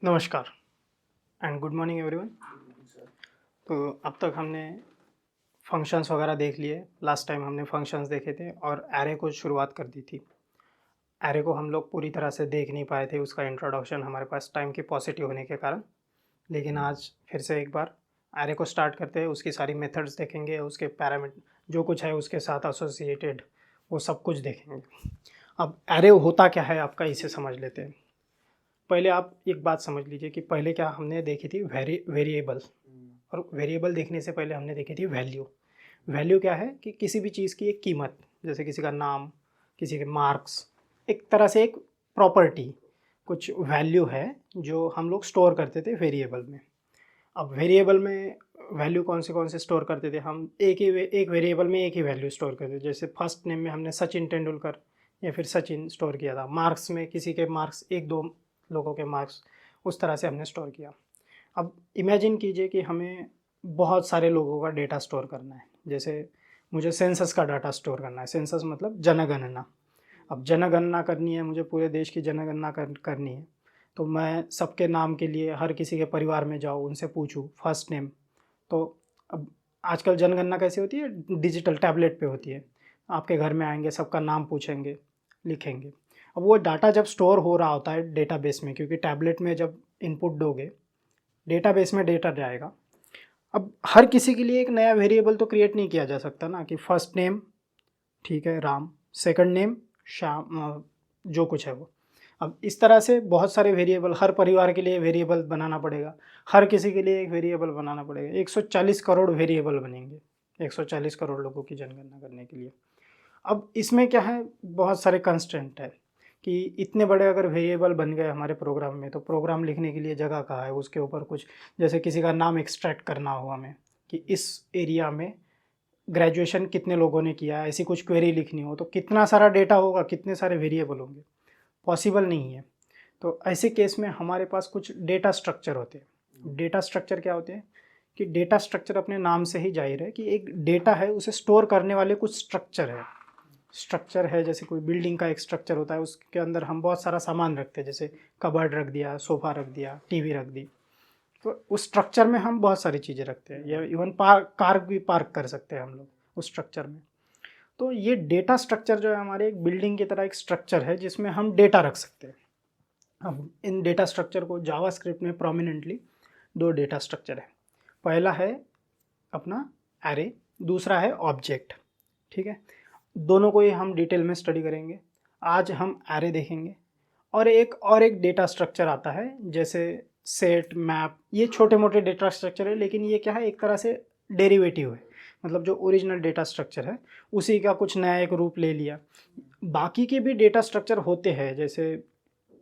नमस्कार and good morning everyone. तो अब तक हमने फंक्शंस वगैरह देख लिए। लास्ट टाइम हमने फंक्शंस देखे थे और एरे को शुरुआत कर दी थी। एरे को हम लोग पूरी तरह से देख नहीं पाए थे, उसका इंट्रोडक्शन हमारे पास टाइम की पॉजिटिव होने के कारण। लेकिन आज फिर से एक बार एरे को स्टार्ट करते हैं, उसकी सारी मेथड्स देखेंगे, उसके पैरामीटर जो कुछ है उसके साथ एसोसिएटेड वो सब कुछ देखेंगे। अब एरे होता क्या है आपका, इसे समझ लेते हैं। पहले आप एक बात समझ लीजिए कि पहले क्या हमने देखी थी, वेरिएबल। और वेरिएबल देखने से पहले हमने देखी थी वैल्यू। वैल्यू क्या है कि किसी भी चीज़ की एक कीमत, जैसे किसी का नाम, किसी के मार्क्स, एक तरह से एक प्रॉपर्टी, कुछ वैल्यू है जो हम लोग स्टोर करते थे वेरिएबल में। अब वेरिएबल में वैल्यू कौन से स्टोर करते थे हम, एक वेरिएबल में एक ही वैल्यू स्टोर करते थे। जैसे फर्स्ट नेम में हमने सचिन तेंदुलकर या फिर सचिन स्टोर किया था। मार्क्स में किसी के मार्क्स, एक दो लोगों के मार्क्स, उस तरह से हमने स्टोर किया। अब इमेजिन कीजिए कि हमें बहुत सारे लोगों का डेटा स्टोर करना है। जैसे मुझे सेंसस का डाटा स्टोर करना है। सेंसस मतलब जनगणना। अब जनगणना करनी है, मुझे पूरे देश की जनगणना करनी है। तो मैं सबके नाम के लिए हर किसी के परिवार में जाऊँ, उनसे पूछूँ फर्स्ट नेम। तो अब आजकल जनगणना कैसे होती है, डिजिटल टैबलेट पे होती है। आपके घर में आएंगे, सबका नाम पूछेंगे, लिखेंगे। अब वो डाटा जब स्टोर हो रहा होता है डेटाबेस में, क्योंकि टैबलेट में जब इनपुट दोगे डेटाबेस में डेटा जाएगा। अब हर किसी के लिए एक नया वेरिएबल तो क्रिएट नहीं किया जा सकता ना, कि फर्स्ट नेम ठीक है राम, सेकंड नेम श्याम, जो कुछ है वो। अब इस तरह से बहुत सारे वेरिएबल, हर परिवार के लिए वेरिएबल बनाना पड़ेगा, हर किसी के लिए एक वेरिएबल बनाना पड़ेगा। 140 करोड़ वेरिएबल बनेंगे 140 करोड़ लोगों की जनगणना करने के लिए। अब इसमें क्या है, बहुत सारे कंस्ट्रेंट है कि इतने बड़े अगर वेरिएबल बन गए हमारे प्रोग्राम में, तो प्रोग्राम लिखने के लिए जगह कहाँ है, उसके ऊपर कुछ, जैसे किसी का नाम एक्सट्रैक्ट करना हो हमें कि इस एरिया में ग्रेजुएशन कितने लोगों ने किया, ऐसी कुछ क्वेरी लिखनी हो, तो कितना सारा डेटा होगा, कितने सारे वेरिएबल होंगे, पॉसिबल नहीं है। तो ऐसे केस में हमारे पास कुछ डेटा स्ट्रक्चर होते हैं। डेटा स्ट्रक्चर क्या होते हैं कि डेटा स्ट्रक्चर अपने नाम से ही जाहिर है कि एक डेटा है, उसे स्टोर करने वाले कुछ स्ट्रक्चर है। स्ट्रक्चर है जैसे कोई बिल्डिंग का एक स्ट्रक्चर होता है, उसके अंदर हम बहुत सारा सामान रखते हैं, जैसे कबर्ड रख दिया, सोफ़ा रख दिया, टीवी रख दी। तो उस स्ट्रक्चर में हम बहुत सारी चीज़ें रखते हैं, या इवन कार भी पार्क कर सकते हैं हम लोग उस स्ट्रक्चर में। तो ये डेटा स्ट्रक्चर जो है हमारे एक बिल्डिंग की तरह एक स्ट्रक्चर है जिसमें हम डेटा रख सकते हैं। अब इन डेटा स्ट्रक्चर को जावास्क्रिप्ट में प्रोमिनेंटली दो डेटा स्ट्रक्चर है। पहला है अपना एरे, दूसरा है ऑब्जेक्ट। ठीक है, दोनों को ही हम डिटेल में स्टडी करेंगे। आज हम एरे देखेंगे और एक डेटा स्ट्रक्चर आता है जैसे सेट, मैप। ये छोटे मोटे डेटा स्ट्रक्चर है, लेकिन ये क्या है, एक तरह से डेरिवेटिव है। मतलब जो ओरिजिनल डेटा स्ट्रक्चर है उसी का कुछ नया एक रूप ले लिया। बाकी के भी डेटा स्ट्रक्चर होते हैं, जैसे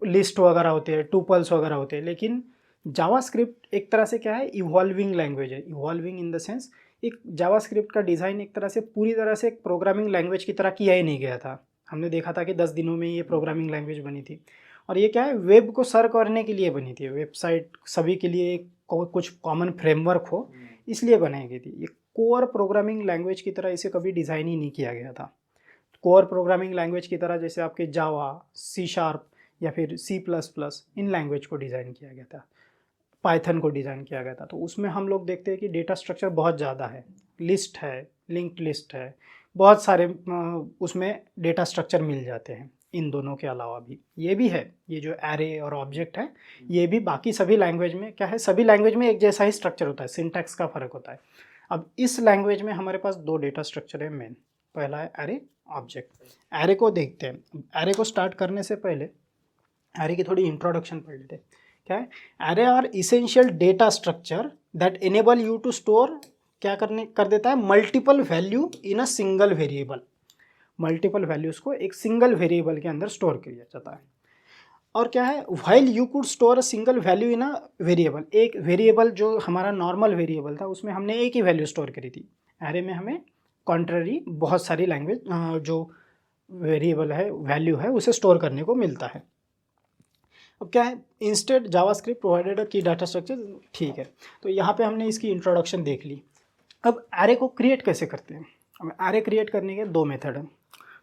लिस्ट वगैरह होते हैं, टुपल्स वगैरह होते हैं, लेकिन जावास्क्रिप्ट एक तरह से क्या है, इवॉल्विंग लैंग्वेज है। इवॉल्विंग इन द सेंस, एक जावास्क्रिप्ट का डिज़ाइन एक तरह से पूरी तरह से एक प्रोग्रामिंग लैंग्वेज की तरह किया ही नहीं गया था। हमने देखा था कि 10 दिनों में ये प्रोग्रामिंग लैंग्वेज बनी थी। और ये क्या है, वेब को सर्व करने के लिए बनी थी। वेबसाइट सभी के लिए एक कुछ कॉमन फ्रेमवर्क हो, इसलिए बनाई गई थी। ये कोर प्रोग्रामिंग लैंग्वेज की तरह इसे कभी डिज़ाइन ही नहीं किया गया था। कोर प्रोग्रामिंग लैंग्वेज की तरह जैसे आपके जावा, सी शार्प या फिर सी प्लस प्लस, इन लैंग्वेज को डिज़ाइन किया गया था, पाइथन को डिज़ाइन किया गया था। तो उसमें हम लोग देखते हैं कि डेटा स्ट्रक्चर बहुत ज़्यादा है, लिस्ट है, लिंक्ड लिस्ट है, बहुत सारे उसमें डेटा स्ट्रक्चर मिल जाते हैं। इन दोनों के अलावा भी ये भी है, ये जो एरे और ऑब्जेक्ट है, ये भी बाकी सभी लैंग्वेज में क्या है, सभी लैंग्वेज में एक जैसा ही स्ट्रक्चर होता है, सिंटैक्स का फ़र्क होता है। अब इस लैंग्वेज में हमारे पास दो डेटा स्ट्रक्चर है मेन। पहला है एरे, ऑब्जेक्ट। एरे को देखते हैं। एरे को स्टार्ट करने से पहले एरे की थोड़ी इंट्रोडक्शन पढ़ लेते हैं। क्या है, array are essential data structure that enable you to store, क्या कर देता है, multiple value in a single variable. Multiple values को एक सिंगल वेरिएबल के अंदर स्टोर किया जाता है। और क्या है, while you could store a single value in a variable, एक वेरिएबल जो हमारा नॉर्मल वेरिएबल था उसमें हमने एक ही वैल्यू स्टोर करी थी। एरे में हमें कॉन्ट्ररी बहुत सारी लैंग्वेज जो वेरिएबल है, वैल्यू है, उसे स्टोर करने को मिलता है। अब क्या है, इंस्टेड जावास्क्रिप्ट प्रोवाइडेड अ की डाटा स्ट्रक्चर। ठीक है, तो यहाँ पे हमने इसकी इंट्रोडक्शन देख ली। अब एरे को क्रिएट कैसे करते हैं। अब एरे क्रिएट करने के दो मेथड हैं।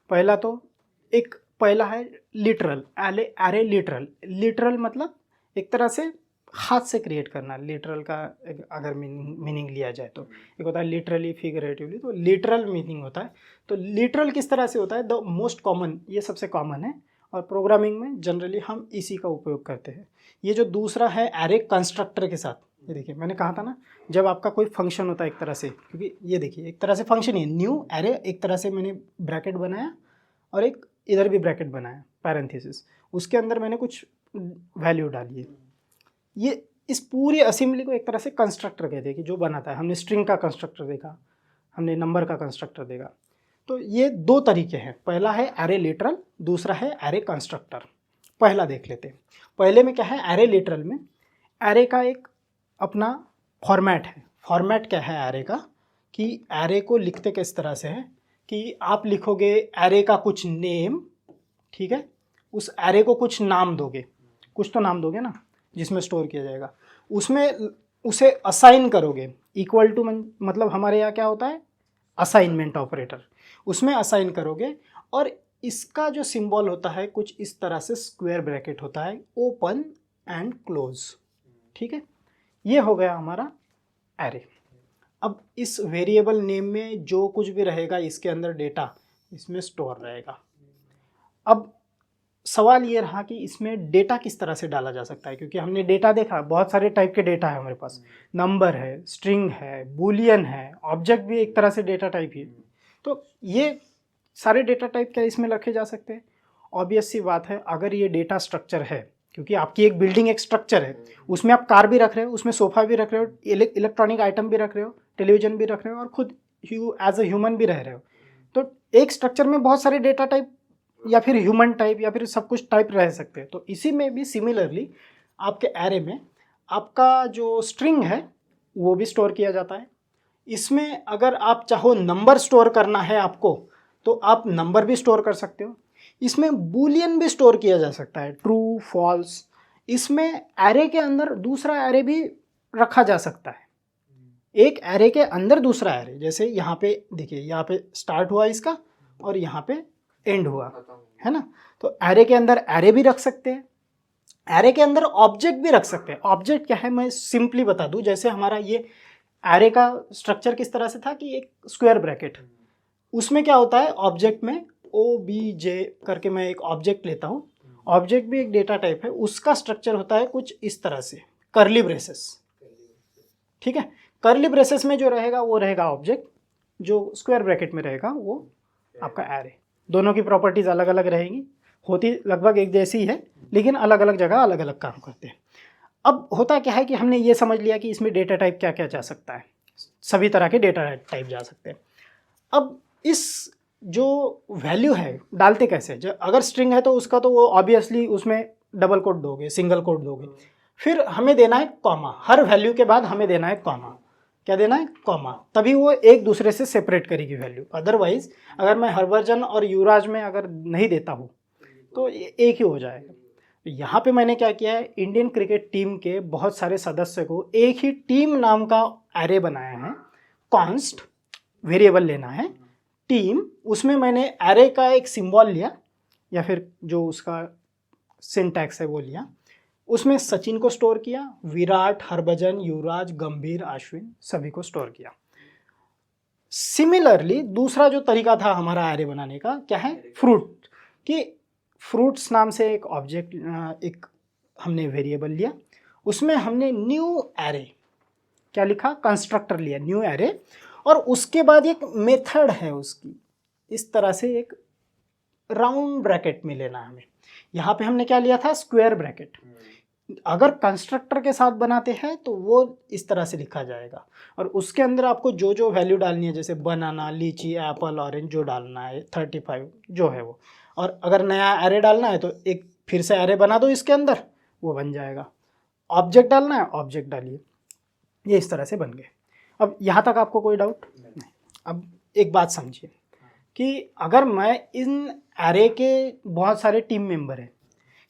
पहला है लिटरल एरे। लिटरल मतलब एक तरह से हाथ से क्रिएट करना, लिटरल का अगर मीनिंग लिया जाए तो एक होता है लिटरली, फिगरेटिवली। तो लिटरल मीनिंग होता है। तो लिटरल किस तरह से होता है, द मोस्ट कॉमन, ये सबसे कॉमन है और प्रोग्रामिंग में जनरली हम इसी का उपयोग करते हैं। ये जो दूसरा है एरे कंस्ट्रक्टर के साथ, ये देखिए मैंने कहा था ना, जब आपका कोई फंक्शन होता है एक तरह से, क्योंकि ये देखिए एक तरह से फंक्शन ही है, न्यू एरे, एक तरह से मैंने ब्रैकेट बनाया और एक इधर भी ब्रैकेट बनाया, पैरेंथेसिस, उसके अंदर मैंने कुछ वैल्यू डाली है। ये इस पूरी असेंबली को एक तरह से कंस्ट्रक्टर कहते हैं कि जो बनाता है। हमने स्ट्रिंग का कंस्ट्रक्टर देखा, हमने नंबर का कंस्ट्रक्टर देखा। तो ये दो तरीके हैं, पहला है एरे लिटरल, दूसरा है एरे कंस्ट्रक्टर। पहला देख लेते हैं। पहले में क्या है, एरे लिटरल में एरे का एक अपना फॉर्मेट है। फॉर्मेट क्या है एरे का, कि एरे को लिखते किस तरह से है कि आप लिखोगे एरे का कुछ नेम, ठीक है, उस एरे को कुछ नाम दोगे, कुछ तो नाम दोगे ना जिसमें स्टोर किया जाएगा, उसमें उसे असाइन करोगे। इक्वल टू मतलब हमारे यहाँ क्या होता है, असाइनमेंट ऑपरेटर, उसमें असाइन करोगे। और इसका जो सिंबल होता है कुछ इस तरह से स्क्वायर ब्रैकेट होता है, ओपन एंड क्लोज, ठीक है। ये हो गया हमारा एरे। अब इस वेरिएबल नेम में जो कुछ भी रहेगा इसके अंदर डेटा इसमें स्टोर रहेगा। अब सवाल ये रहा कि इसमें डेटा किस तरह से डाला जा सकता है, क्योंकि हमने डेटा देखा, बहुत सारे टाइप के डेटा है हमारे पास, नंबर है, स्ट्रिंग है, बूलियन है, ऑब्जेक्ट भी एक तरह से डेटा टाइप ही है। तो ये सारे डेटा टाइप क्या इसमें रखे जा सकते हैं? ऑब्वियस सी बात है, अगर ये डेटा स्ट्रक्चर है, क्योंकि आपकी एक बिल्डिंग एक स्ट्रक्चर है, उसमें आप कार भी रख रहे हो, उसमें सोफा भी रख रहे हो, इलेक्ट्रॉनिक आइटम भी रख रहे हो, टेलीविजन भी रख रहे हो, और खुद एज ए ह्यूमन भी रह रहे हो। तो एक स्ट्रक्चर में बहुत सारे डेटा टाइप या फिर ह्यूमन टाइप या फिर सब कुछ टाइप रह सकते हैं। तो इसी में भी सिमिलरली आपके एरे में आपका जो स्ट्रिंग है वो भी स्टोर किया जाता है। इसमें अगर आप चाहो नंबर स्टोर करना है आपको, तो आप नंबर भी स्टोर कर सकते हो। इसमें बूलियन भी स्टोर किया जा सकता है, ट्रू फॉल्स। इसमें एरे के अंदर दूसरा एरे भी रखा जा सकता है, एक एरे के अंदर दूसरा एरे। जैसे यहाँ पे देखिए, यहाँ पे स्टार्ट हुआ इसका और यहाँ पे एंड हुआ, है ना। तो एरे के अंदर एरे भी रख सकते हैं, एरे के अंदर ऑब्जेक्ट भी रख सकते हैं। ऑब्जेक्ट क्या है मैं सिंपली बता दूं, जैसे हमारा ये एरे का स्ट्रक्चर किस तरह से था कि एक स्क्वायर ब्रैकेट, उसमें क्या होता है ऑब्जेक्ट में OBJ करके मैं एक ऑब्जेक्ट लेता हूँ। ऑब्जेक्ट भी एक डेटा टाइप है, उसका स्ट्रक्चर होता है कुछ इस तरह से, कर्ली ब्रेसेस, ठीक है। कर्ली ब्रेसेस में जो रहेगा वो रहेगा ऑब्जेक्ट, जो स्क्वायर ब्रैकेट में रहेगा वो आपका एरे। दोनों की प्रॉपर्टीज़ अलग अलग रहेंगी, होती लगभग एक जैसी है, लेकिन अलग अलग जगह अलग अलग काम करते हैं। अब होता क्या है कि हमने ये समझ लिया कि इसमें डेटा टाइप क्या क्या जा सकता है, सभी तरह के डेटा टाइप जा सकते हैं। अब इस जो वैल्यू है डालते कैसे, जो अगर स्ट्रिंग है तो उसका तो वो ऑब्वियसली उसमें डबल कोट दोगे, सिंगल कोट दोगे, फिर हमें देना है कॉमा, हर वैल्यू के बाद हमें देना है कॉमा। क्या देना है, कॉमा, तभी वो एक दूसरे से सेपरेट करेगी वैल्यू। अदरवाइज अगर मैं हरभजन और युवराज में अगर नहीं देता हूँ तो एक ही हो जाएगा। यहाँ पे मैंने क्या किया है, इंडियन क्रिकेट टीम के बहुत सारे सदस्य को एक ही टीम नाम का एरे बनाया है। कॉन्स्ट वेरिएबल लेना है, टीम, उसमें मैंने एरे का एक सिंबल लिया या फिर जो उसका सिंटैक्स है वो लिया, उसमें सचिन को स्टोर किया, विराट, हरभजन, युवराज, गंभीर, अश्विन सभी को स्टोर किया। सिमिलरली दूसरा जो तरीका था हमारा एरे बनाने का क्या है, फ्रूट, कि फ्रूट्स नाम से एक ऑब्जेक्ट, एक हमने वेरिएबल लिया, उसमें हमने न्यू एरे क्या लिखा, कंस्ट्रक्टर लिया, न्यू एरे, और उसके बाद एक मेथड है उसकी, इस तरह से एक राउंड ब्रैकेट में लेना हमें। यहाँ पे हमने क्या लिया था, स्क्वायर ब्रैकेट। अगर कंस्ट्रक्टर के साथ बनाते हैं तो वो इस तरह से लिखा जाएगा, और उसके अंदर आपको जो जो वैल्यू डालनी है, जैसे बनाना, लीची, एप्पल, ऑरेंज, जो डालना है 35 जो है वो। और अगर नया एरे डालना है तो एक फिर से एरे बना दो इसके अंदर, वो बन जाएगा। ऑब्जेक्ट डालना है, ऑब्जेक्ट डालिए, ये इस तरह से बन गए। अब यहाँ तक आपको कोई डाउट नहीं? अब एक बात समझिए कि अगर मैं इन एरे के बहुत सारे टीम मेंबर हैं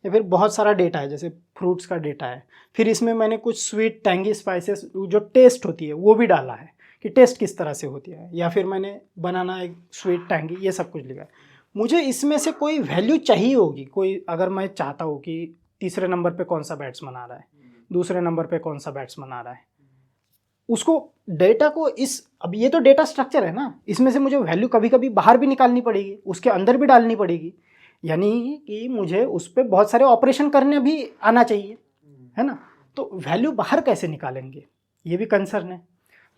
या फिर बहुत सारा डेटा है, जैसे फ्रूट्स का डेटा है, फिर इसमें मैंने कुछ स्वीट टैंगी स्पाइसेस जो टेस्ट होती है वो भी डाला है कि टेस्ट किस तरह से होती है, या फिर मैंने बनाना एक स्वीट टैंगी, ये सब कुछ लिखा है। मुझे इसमें से कोई वैल्यू चाहिए होगी, कोई अगर मैं चाहता हूँ कि तीसरे नंबर पे कौन सा बैट्समैन आ रहा है दूसरे नंबर पे कौन सा बैट्समैन आ रहा है, उसको डेटा को अब ये तो डेटा स्ट्रक्चर है ना, इसमें से मुझे वैल्यू कभी कभी बाहर भी निकालनी पड़ेगी, उसके अंदर भी डालनी पड़ेगी, यानी कि मुझे उस पर बहुत सारे ऑपरेशन करने भी आना चाहिए, है ना। तो वैल्यू बाहर कैसे निकालेंगे, ये भी कंसर्न है।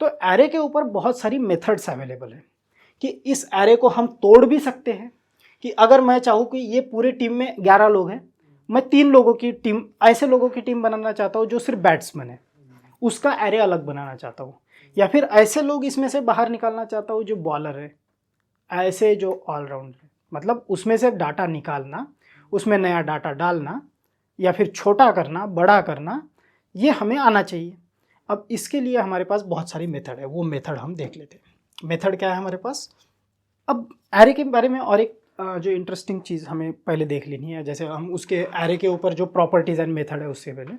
तो एरे के ऊपर बहुत सारी मेथड्स अवेलेबल है कि इस एरे को हम तोड़ भी सकते हैं, कि अगर मैं चाहूँ कि ये पूरे टीम में 11 लोग हैं, मैं 3 लोगों की टीम, ऐसे लोगों की टीम बनाना चाहता हूँ जो सिर्फ बैट्समैन है, उसका एरे अलग बनाना चाहता हूँ, या फिर ऐसे लोग इसमें से बाहर निकालना चाहता हूँ जो बॉलर है, ऐसे जो ऑलराउंडर है, मतलब उसमें से डाटा निकालना, उसमें नया डाटा डालना, या फिर छोटा करना, बड़ा करना, ये हमें आना चाहिए। अब इसके लिए हमारे पास बहुत सारी मेथड है, वो मेथड हम देख लेते हैं। मेथड क्या है हमारे पास। अब एरे के बारे में और एक जो इंटरेस्टिंग चीज़ हमें पहले देख लेनी है, जैसे हम उसके एरे के ऊपर जो प्रॉपर्टीज़ एंड मेथड है उससे पहले,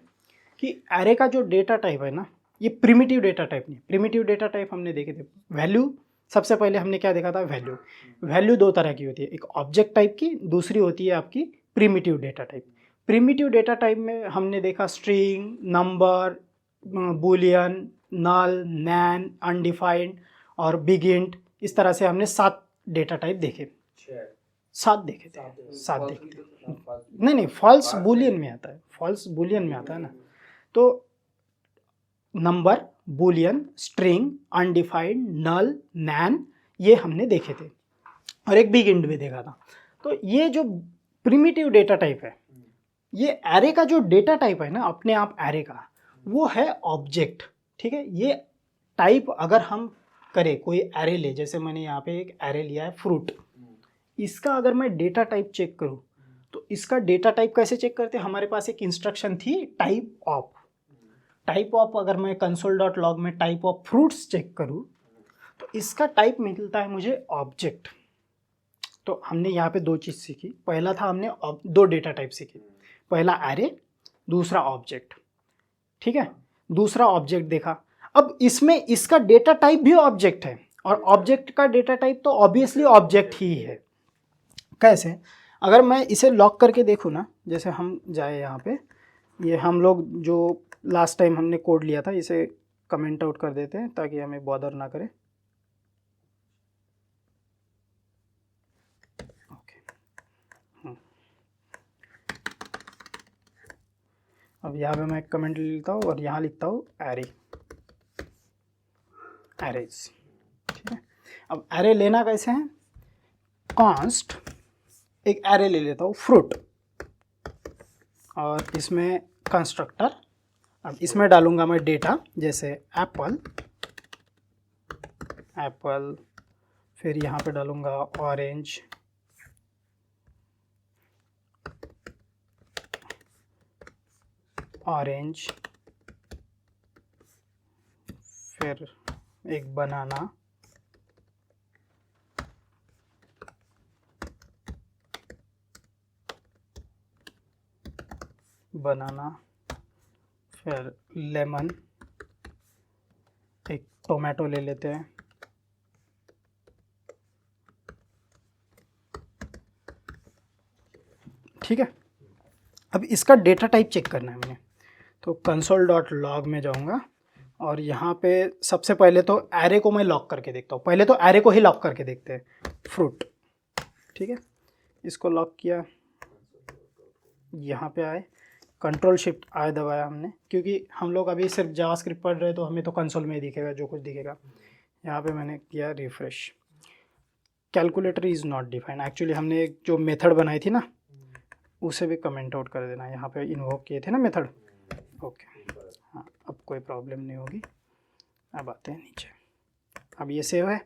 कि एरे का जो डेटा टाइप है ना, ये प्रिमिटिव डेटा टाइप नहीं। प्रिमिटिव डेटा टाइप हमने देखे थे, वैल्यू सबसे पहले हमने क्या देखा था, वैल्यू। वैल्यू 2 तरह की होती है, एक ऑब्जेक्ट टाइप की, दूसरी होती है आपकी primitive data type. Primitive data type में हमने देखा स्ट्रिंग, नंबर, बूलियन, नल, नैन, अनडिफाइंड और बिग इंट, इस तरह से हमने 7 डेटा टाइप देखे, 7 देखे थे, 7 देखे थे। नहीं, फॉल्स बूलियन में आता है, फॉल्स बूलियन में आता है ना। तो number, Boolean, string, undefined, null, नैन, ये हमने देखे थे, और एक बिग इंट भी देखा था। तो ये जो प्रिमिटिव डेटा टाइप है, ये एरे का जो डेटा टाइप है ना, अपने आप एरे का, वो है ऑब्जेक्ट, ठीक है। ये टाइप अगर हम करें, कोई एरे ले, जैसे मैंने यहाँ पे एक एरे लिया है फ्रूट, इसका अगर मैं डेटा टाइप चेक करूँ, तो इसका डेटा टाइप कैसे चेक करते हैं, हमारे पास एक इंस्ट्रक्शन थी टाइप ऑफ। टाइप ऑफ अगर मैं console.log में टाइप ऑफ फ्रूट्स चेक करूँ, तो इसका टाइप मिलता है मुझे ऑब्जेक्ट। तो हमने यहाँ पे 2 चीज़ सीखी। पहला था हमने 2 डेटा टाइप सीखे, पहला एरे, दूसरा ऑब्जेक्ट, ठीक है। दूसरा ऑब्जेक्ट देखा, अब इसमें इसका डेटा टाइप भी ऑब्जेक्ट है, और ऑब्जेक्ट का डेटा टाइप तो ऑब्वियसली ऑब्जेक्ट ही है। कैसे, अगर मैं इसे लॉक करके देखूँ ना, जैसे हम जाए यहाँ पे, ये हम लोग जो लास्ट टाइम हमने कोड लिया था, इसे कमेंट आउट कर देते हैं ताकि हमें बॉदर ना करे। अब यहाँ पे मैं एक कमेंट लिखता हूँ और यहाँ लिखता हूँ एरे, एरेज, ठीक है। अब एरे लेना कैसे है, कॉन्स्ट, एक एरे ले लेता हूँ फ्रूट, और इसमें कंस्ट्रक्टर। अब इसमें डालूंगा मैं डेटा, जैसे एप्पल, एप्पल, फिर यहाँ पे डालूंगा ऑरेंज, ऑरेंज, फिर एक बनाना, बनाना, फिर लेमन, एक टोमेटो ले लेते हैं, ठीक है। अब इसका डेटा टाइप चेक करना है मैंने, तो console.log में जाऊंगा, और यहाँ पे सबसे पहले तो एरे को मैं लॉक करके देखता हूँ। पहले तो एरे को ही लॉक करके देखते हैं, फ्रूट, ठीक है। इसको लॉक किया, यहाँ पे आए, कंट्रोल शिफ्ट आई दबाया हमने, क्योंकि हम लोग अभी सिर्फ जावास्क्रिप्ट पढ़ रहे हैं, तो हमें तो कंसोल में ही दिखेगा जो कुछ दिखेगा। यहाँ पे मैंने किया refresh, calculator is not defined. Actually हमने एक जो मेथड बनाई थी ना, उसे भी कमेंट आउट कर देना, यहाँ पे इन्वोक किए थे ना मेथड, ओके। हाँ, अब कोई प्रॉब्लम नहीं होगी। अब आते हैं नीचे, अब ये सेव है,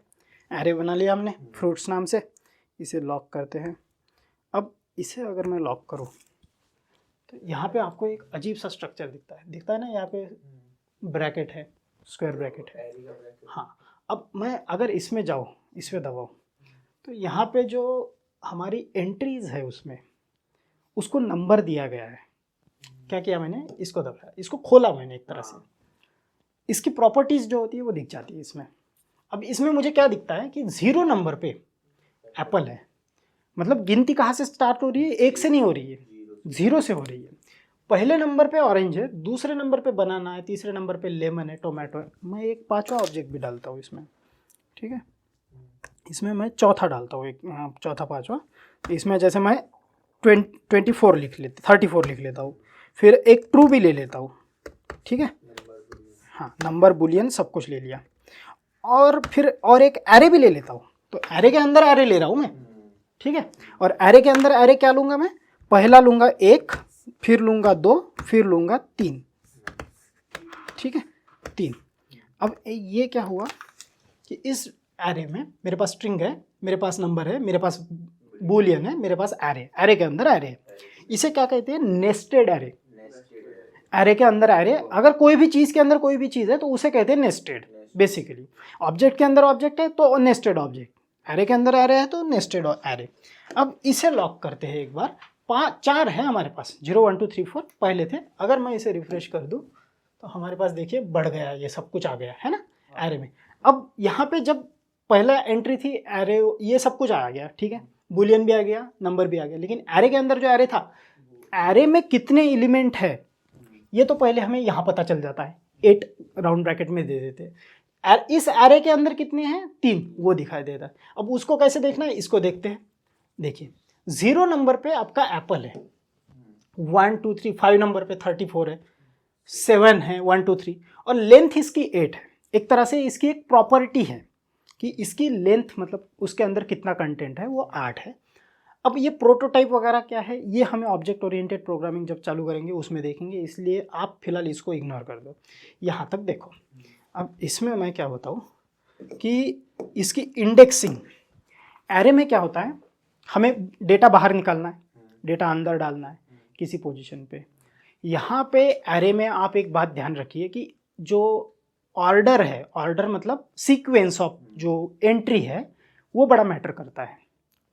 एरे बना लिया हमने फ्रूट्स नाम से, इसे लॉक करते हैं। अब इसे अगर मैं लॉक करूँ, तो यहाँ पे आपको एक अजीब सा स्ट्रक्चर दिखता है ना, यहाँ पे ब्रैकेट है, स्क्वायर ब्रैकेट है, हाँ। अब मैं अगर इसमें जाऊँ, इस पर दबाऊँ, तो यहाँ पे जो हमारी एंट्रीज है उसमें, उसको नंबर दिया गया है। क्या किया मैंने, इसको दबाया, इसको खोला मैंने एक तरह से, इसकी प्रॉपर्टीज़ जो होती है वो दिख जाती है इसमें। अब इसमें मुझे क्या दिखता है कि 0 नंबर पे एप्पल है, मतलब गिनती कहाँ से स्टार्ट हो रही है, 1 से नहीं हो रही है, 0 से हो रही है। पहले नंबर पे ऑरेंज है, दूसरे नंबर पे बनाना है, तीसरे नंबर पे लेमन है, टोमेटो है। मैं एक पांचवा ऑब्जेक्ट भी डालता हूँ इसमें, ठीक है। इसमें मैं चौथा डालता हूँ, एक चौथा पांचवा। इसमें जैसे मैं 24 लिख लेता, 34 लिख लेता हूँ। फिर एक ट्रू भी ले लेता हूँ, ठीक है। हाँ, नंबर बुलियन सब कुछ ले लिया। और फिर और एक एरे भी ले लेता हूँ। तो एरे के अंदर एरे ले रहा हूँ मैं, ठीक है। और एरे के अंदर एरे क्या लूँगा मैं? पहला लूँगा 1, फिर लूँगा 2, फिर लूँगा 3, ठीक है, 3। अब ये क्या हुआ कि इस एरे में मेरे पास स्ट्रिंग है, मेरे पास नंबर है, मेरे पास बुलियन है, मेरे पास एरे, एरे के अंदर एरे है। इसे क्या कहते हैं? Nested array. एरे के अंदर एरे, अगर कोई भी चीज़ के अंदर कोई भी चीज़ है तो उसे कहते हैं नेस्टेड। बेसिकली ऑब्जेक्ट के अंदर ऑब्जेक्ट है तो नेस्टेड ऑब्जेक्ट, एरे के अंदर एरे है तो नेस्टेड एरे। अब इसे लॉक करते हैं एक बार। 4 है हमारे पास, 0 1 2 3 4 पहले थे। अगर मैं इसे रिफ्रेश कर दूं तो हमारे पास देखिए बढ़ गया, ये सब कुछ आ गया है ना एरे में। अब यहाँ पे जब पहला एंट्री थी एरे, ये सब कुछ आ गया, ठीक है, बुलियन भी आ गया, नंबर भी आ गया। लेकिन एरे के अंदर जो एरे था, एरे में कितने एलिमेंट है ये तो पहले हमें यहाँ पता चल जाता है, 8 राउंड ब्रैकेट में दे देते हैं। इस एरे के अंदर कितने हैं? 3, वो दिखाई देता है। अब उसको कैसे देखना है, इसको देखते हैं। देखिए 0 नंबर पे आपका एप्पल है, 1 2 3, 5 नंबर पे 34 है, 7 है, 1 2 3, और लेंथ इसकी 8 है। एक तरह से इसकी एक प्रॉपर्टी है कि इसकी लेंथ मतलब उसके अंदर कितना कंटेंट है, वो 8 है। अब ये प्रोटोटाइप वगैरह क्या है, ये हमें ऑब्जेक्ट ओरिएंटेड प्रोग्रामिंग जब चालू करेंगे उसमें देखेंगे, इसलिए आप फिलहाल इसको इग्नोर कर दो, यहाँ तक देखो। अब इसमें मैं क्या बताऊँ कि इसकी इंडेक्सिंग, एरे में क्या होता है, हमें डेटा बाहर निकालना है, डेटा अंदर डालना है किसी पोजीशन पे। यहाँ पे एरे में आप एक बात ध्यान रखिए कि जो ऑर्डर है, ऑर्डर मतलब सीक्वेंस ऑफ जो एंट्री है, वो बड़ा मैटर करता है,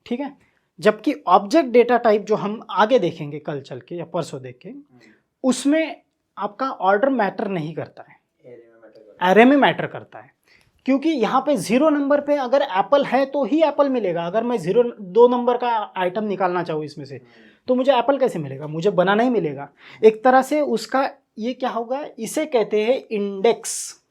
ठीक है। जबकि ऑब्जेक्ट डेटा टाइप जो हम आगे देखेंगे कल चल के या परसों देख के, उसमें आपका ऑर्डर मैटर नहीं करता है, एरे में मैटर करता है। क्योंकि यहाँ पे 0 नंबर पे अगर एप्पल है तो ही एप्पल मिलेगा। अगर मैं 2 नंबर का आइटम निकालना चाहूँ इसमें से, तो मुझे एप्पल कैसे मिलेगा? मुझे बनाना ही मिलेगा। एक तरह से उसका ये क्या होगा, इसे कहते हैं इंडेक्स,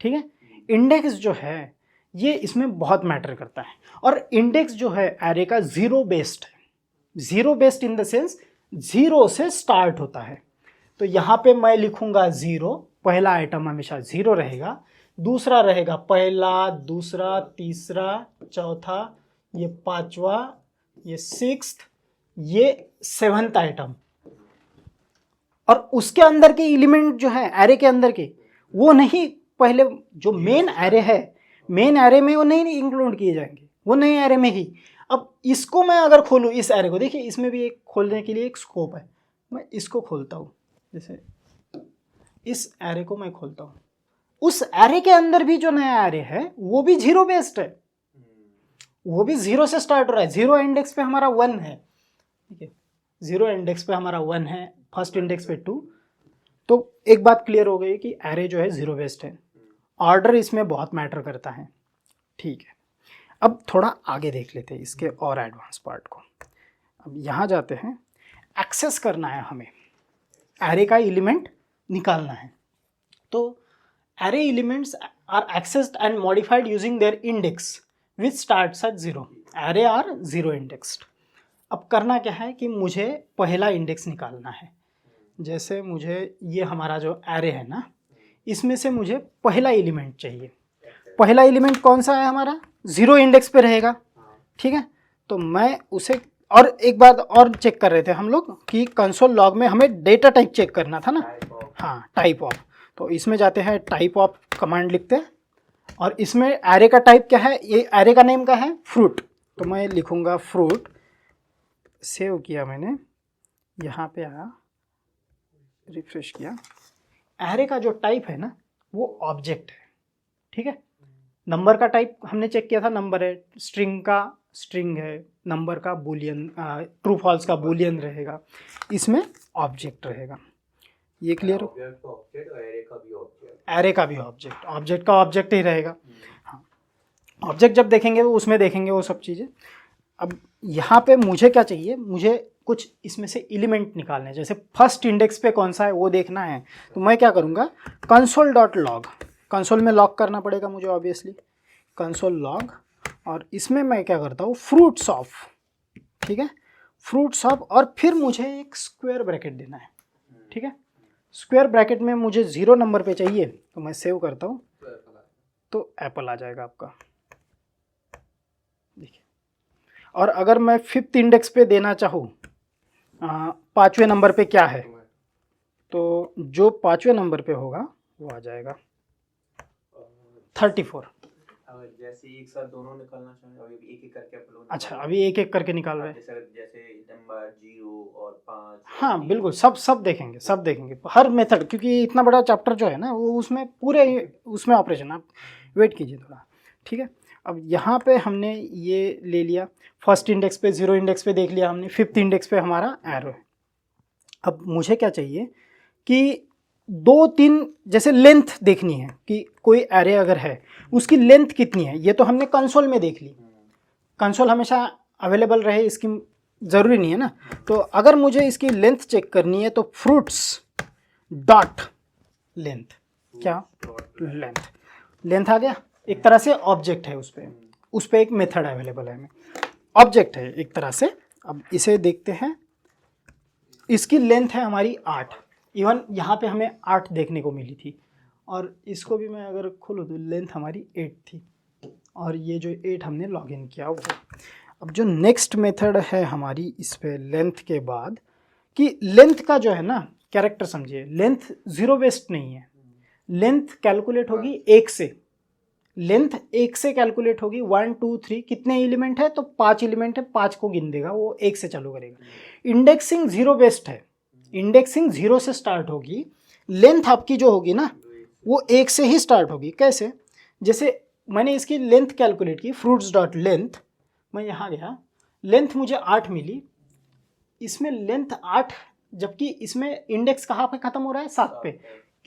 ठीक है। इंडेक्स जो है ये इसमें बहुत मैटर करता है। और इंडेक्स जो है एरे का 0 बेस्ड है। 0 बेस्ड इन द सेंस 0 से स्टार्ट होता है। तो यहाँ पे मैं लिखूंगा 0, पहला आइटम हमेशा 0 रहेगा, दूसरा रहेगा पहला, दूसरा, तीसरा, चौथा, ये 5वां, ये 6th, ये 7th आइटम। और उसके अंदर के एलिमेंट जो है एरे के अंदर के, वो नहीं, पहले जो मेन एरे है, मेन एरे में वो नहीं इंक्लूड किए जाएंगे, वो नए एरे में ही। अब इसको मैं अगर खोलूँ, इस एरे को, देखिए इसमें भी एक खोलने के लिए एक स्कोप है। मैं इसको खोलता हूँ, जैसे इस एरे को मैं खोलता हूँ, उस एरे के अंदर भी जो नया एरे है वो भी 0 बेस्ड है, वो भी 0 से स्टार्ट हो रहा है। 0 इंडेक्स पे हमारा 1 है, ठीक है, 0 इंडेक्स पे हमारा 1 है, फर्स्ट इंडेक्स पे 2। तो एक बात क्लियर हो गई कि एरे जो है 0 बेस्ड है। ऑर्डर इसमें बहुत मैटर करता है, ठीक है। अब थोड़ा आगे देख लेते हैं इसके और एडवांस पार्ट को। अब यहाँ जाते हैं, एक्सेस करना है हमें, एरे का एलिमेंट निकालना है। तो array elements are accessed and modified using their index which starts at 0। Array are 0 indexed. अब करना क्या है कि मुझे पहला इंडेक्स निकालना है। जैसे मुझे ये हमारा जो एरे है ना, इसमें से मुझे पहला एलिमेंट चाहिए। पहला एलिमेंट कौन सा है हमारा? 0 इंडेक्स पे रहेगा, ठीक है। तो मैं उसे, और एक बात और चेक कर रहे थे हम लोग कि कंसोल लॉग में हमें डेटा टाइप चेक करना था ना, हाँ, टाइप ऑफ। तो इसमें जाते हैं, टाइप ऑफ कमांड लिखते हैं, और इसमें एरे का टाइप क्या है, ये एरे का नेम का है फ्रूट। तो मैं लिखूंगा फ्रूट, सेव किया मैंने, यहाँ पे आया, रिफ्रेश किया। एरे का जो टाइप है ना वो ऑब्जेक्ट है, ठीक है। नंबर का टाइप हमने चेक किया था, नंबर है। स्ट्रिंग का स्ट्रिंग है, नंबर का बूलियन, ट्रू फॉल्स का बूलियन रहेगा, इसमें ऑब्जेक्ट रहेगा। ये क्लियर हो? एरे का भी ऑब्जेक्ट, ऑब्जेक्ट का ऑब्जेक्ट ही रहेगा। हाँ, ऑब्जेक्ट जब देखेंगे उसमें देखेंगे वो सब चीज़ें। अब यहाँ पे मुझे क्या चाहिए, मुझे कुछ इसमें से एलिमेंट निकालने हैं, जैसे फर्स्ट इंडेक्स पे कौन सा है वो देखना है, तो मैं क्या करूँगा, कंसोल डॉट लॉग, कंसोल में लॉग करना पड़ेगा मुझे ऑब्वियसली, कंसोल लॉग, और इसमें मैं क्या करता हूँ, फ्रूट्स ऑफ, ठीक है, फ्रूट्स ऑफ, और फिर मुझे एक स्क्वायर ब्रैकेट देना है, ठीक है। स्क्वायर ब्रैकेट में मुझे 0 नंबर पे चाहिए, तो मैं सेव करता हूँ, तो एप्पल आ जाएगा आपका, देखिए। और अगर मैं 5th इंडेक्स पे देना चाहूँ, 5वें नंबर पे क्या है, तो जो 5वें नंबर पे होगा वो आ जाएगा 34। जैसे एक साथ दोनों निकालना चाहें, और एक एक करके आप लोग, अच्छा अभी एक एक करके निकाल रहे हैं, जैसे नंबर 0 और 5, हाँ बिल्कुल, सब देखेंगे, सब देखेंगे हर मेथड, क्योंकि इतना बड़ा चैप्टर जो है ना वो उसमें पूरे उसमें ऑपरेशन, आप वेट कीजिए थोड़ा, ठीक है। अब यहाँ पे हमने ये ले लिया, फर्स्ट इंडेक्स पे 0 इंडेक्स पे देख लिया हमने, 5th इंडेक्स पे हमारा एरो है। अब मुझे क्या चाहिए कि 2-3 जैसे लेंथ देखनी है कि कोई एरे अगर है उसकी लेंथ कितनी है, ये तो हमने कंसोल में देख ली, कंसोल हमेशा अवेलेबल रहे इसकी ज़रूरी नहीं है ना, तो अगर मुझे इसकी लेंथ चेक करनी है तो फ्रूट्स डॉट लेंथ, क्या लेंथ, लेंथ आ गया, एक तरह से ऑब्जेक्ट है, उस पर एक मेथड अवेलेबल है, ऑब्जेक्ट है एक तरह से। अब इसे देखते हैं, इसकी लेंथ है हमारी 8, इवन यहाँ पे हमें 8 देखने को मिली थी, और इसको भी मैं अगर खोलूँ तो लेंथ हमारी 8 थी, और ये जो 8 हमने लॉगिन किया वो। अब जो नेक्स्ट मेथड है हमारी इस पे लेंथ के बाद, कि लेंथ का जो है ना कैरेक्टर समझिए, लेंथ 0 बेस्ड नहीं है, लेंथ कैलकुलेट होगी 1 से, लेंथ 1 से कैलकुलेट होगी, 1 2 3 कितने एलिमेंट है, तो 5 एलिमेंट है, 5 को गिन देगा वो, 1 से चालू करेगा। इंडेक्सिंग 0 बेस्ड है, इंडेक्सिंग 0 से स्टार्ट होगी, लेंथ आपकी जो होगी ना वो 1 से ही स्टार्ट होगी। कैसे, जैसे मैंने इसकी लेंथ कैलकुलेट की, फ्रूट्स डॉट लेंथ, मैं यहाँ गया, लेंथ मुझे 8 मिली, इसमें लेंथ 8, जबकि इसमें इंडेक्स कहाँ पे ख़त्म हो रहा है, 7 पे।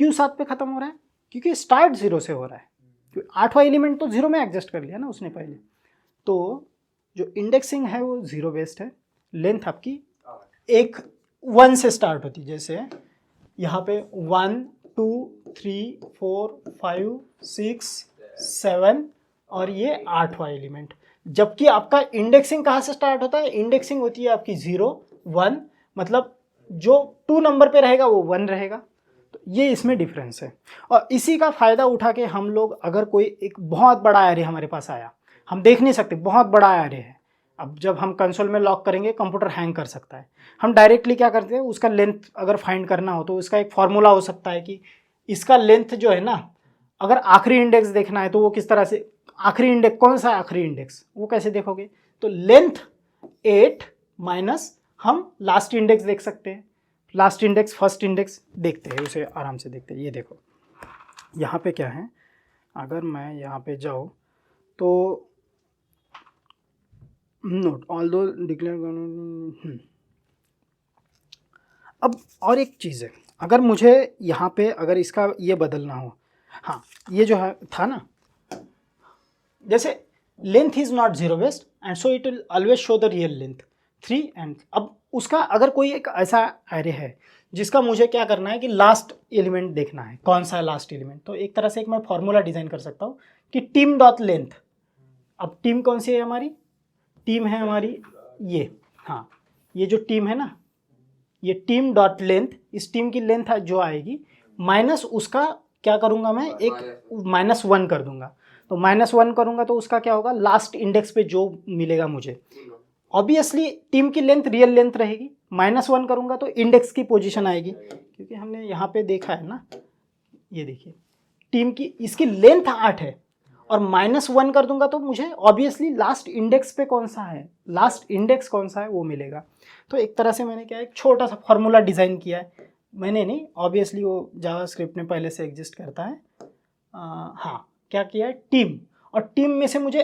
क्यों 7 पे ख़त्म हो रहा है, क्योंकि स्टार्ट 0 से हो रहा है, क्योंकि 8वां एलिमेंट तो 0 में एडजस्ट कर लिया ना उसने पहले, तो जो इंडेक्सिंग है वो 0 बेस्ड है, लेंथ आपकी 1 से स्टार्ट होती, जैसे यहाँ पे 1 2 3 4 5 6 7 और ये 8वां एलिमेंट, जबकि आपका इंडेक्सिंग कहाँ से स्टार्ट होता है, इंडेक्सिंग होती है आपकी 0 1, मतलब जो 2 नंबर पे रहेगा वो 1 रहेगा, तो ये इसमें डिफरेंस है। और इसी का फ़ायदा उठा के हम लोग, अगर कोई एक बहुत बड़ा एरे हमारे पास आया, हम देख नहीं सकते, बहुत बड़ा एरे है, अब जब हम कंसोल में लॉक करेंगे कंप्यूटर हैंग कर सकता है, हम डायरेक्टली क्या करते हैं, उसका लेंथ अगर फाइंड करना हो तो इसका एक फॉर्मूला हो सकता है कि इसका लेंथ जो है ना, अगर आखिरी इंडेक्स देखना है तो वो किस तरह से, आखिरी इंडेक्स कौन सा है, आखिरी इंडेक्स वो कैसे देखोगे, तो लेंथ 8 माइनस हम लास्ट इंडेक्स देख सकते हैं, लास्ट इंडेक्स फर्स्ट इंडेक्स देखते हैं, उसे आराम से देखते हैं। ये देखो यहाँ पे क्या है, अगर मैं यहाँ पे जाऊँ तो नोट ऑल दो डिक्लेयर, अब और एक चीज़ है, अगर मुझे यहाँ पे अगर इसका ये बदलना हो, हाँ ये जो है था ना, जैसे length is not 0 based and so it will always show the real length 3 and, अब उसका अगर कोई एक ऐसा एरे है जिसका मुझे क्या करना है कि लास्ट एलिमेंट देखना है, कौन सा है लास्ट एलिमेंट, तो एक तरह से एक मैं फॉर्मूला डिज़ाइन कर सकता हूँ कि टीम डॉट लेंथ, अब टीम कौन सी है हमारी, टीम है हमारी ये, हाँ ये जो टीम है ना, ये टीम डॉट लेंथ, इस टीम की लेंथ जो आएगी माइनस उसका क्या करूँगा मैं, एक -1 कर दूंगा, तो -1 करूँगा तो उसका क्या होगा, लास्ट इंडेक्स पे जो मिलेगा मुझे, ऑब्वियसली टीम की लेंथ रियल लेंथ रहेगी, -1 करूँगा तो इंडेक्स की पोजीशन आएगी, क्योंकि हमने यहाँ पे देखा है ना, ये देखिए टीम की इसकी लेंथ 8 है, और -1 कर दूंगा तो मुझे ऑब्वियसली लास्ट इंडेक्स पे कौन सा है, लास्ट इंडेक्स कौन सा है वो मिलेगा। तो एक तरह से मैंने क्या एक छोटा सा फॉर्मूला डिज़ाइन किया है, मैंने नहीं, ऑब्वियसली वो जावास्क्रिप्ट में पहले से एग्जिस्ट करता है, हाँ क्या किया है, टीम, और टीम में से मुझे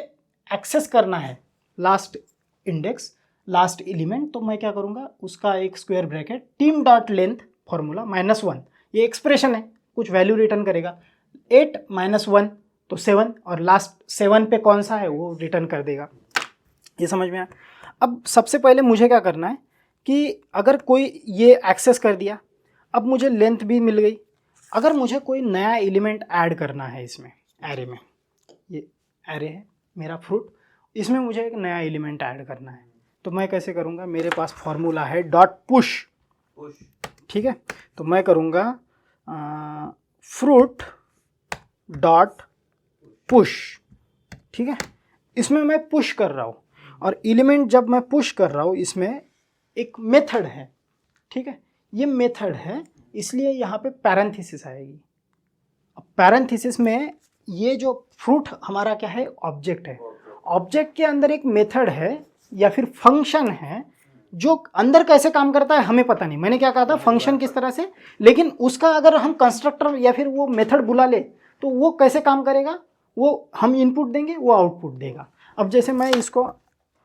एक्सेस करना है लास्ट इंडेक्स, लास्ट एलिमेंट, तो मैं क्या करूँगा, उसका एक square bracket team dot length formula -1, ये एक्सप्रेशन है, कुछ वैल्यू रिटर्न करेगा, 8 - 1 तो 7, और लास्ट 7 पे कौन सा है वो रिटर्न कर देगा। ये समझ में आया। अब सबसे पहले मुझे क्या करना है कि अगर कोई ये एक्सेस कर दिया, अब मुझे लेंथ भी मिल गई। अगर मुझे कोई नया एलिमेंट ऐड करना है इसमें एरे में, ये एरे है मेरा फ्रूट, इसमें मुझे एक नया एलिमेंट ऐड करना है, तो मैं कैसे करूँगा? मेरे पास फॉर्मूला है डॉट पुश, ठीक है। तो मैं करूँगा फ्रूट डॉट पुश, ठीक है। इसमें मैं पुश कर रहा हूँ, और एलिमेंट जब मैं पुश कर रहा हूँ इसमें एक मेथड है, ठीक है। ये मेथड है, इसलिए यहाँ पे पैरेंथेसिस आएगी। अब पैरेंथेसिस में ये जो फ्रूट हमारा क्या है? ऑब्जेक्ट है। ऑब्जेक्ट के अंदर एक मेथड है या फिर फंक्शन है जो अंदर कैसे काम करता है हमें पता नहीं। मैंने क्या कहा था? फंक्शन किस तरह से, लेकिन उसका अगर हम कंस्ट्रक्टर या फिर वो मेथड बुला ले तो वो कैसे काम करेगा? वो हम इनपुट देंगे, वो आउटपुट देगा। अब जैसे मैं इसको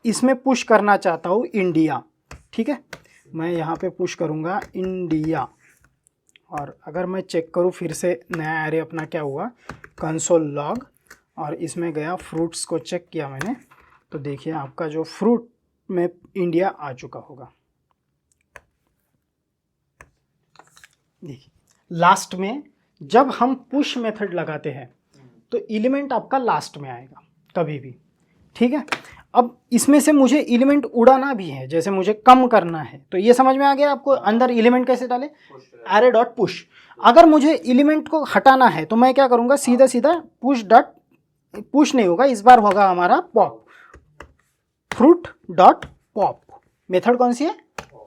इसमें पुश करना चाहता हूँ इंडिया, ठीक है। मैं यहाँ पे पुश करूँगा इंडिया, और अगर मैं चेक करूँ फिर से नया एरे अपना क्या हुआ? कंसोल लॉग, और इसमें गया फ्रूट्स को चेक किया मैंने, तो देखिए आपका जो फ्रूट में इंडिया आ चुका होगा। देखिए लास्ट में जब हम पुश मेथड लगाते हैं तो एलिमेंट आपका लास्ट में आएगा कभी भी, ठीक है। अब इसमें से मुझे एलिमेंट उड़ाना भी है, जैसे मुझे कम करना है, तो ये समझ में आ गया आपको अंदर एलिमेंट कैसे डाले? Array dot push. अगर मुझे एलिमेंट को हटाना है तो मैं क्या करूँगा? सीधा सीधा पुश डॉट, पुश नहीं होगा इस बार, होगा हमारा pop, fruit dot pop. Method कौन सी है?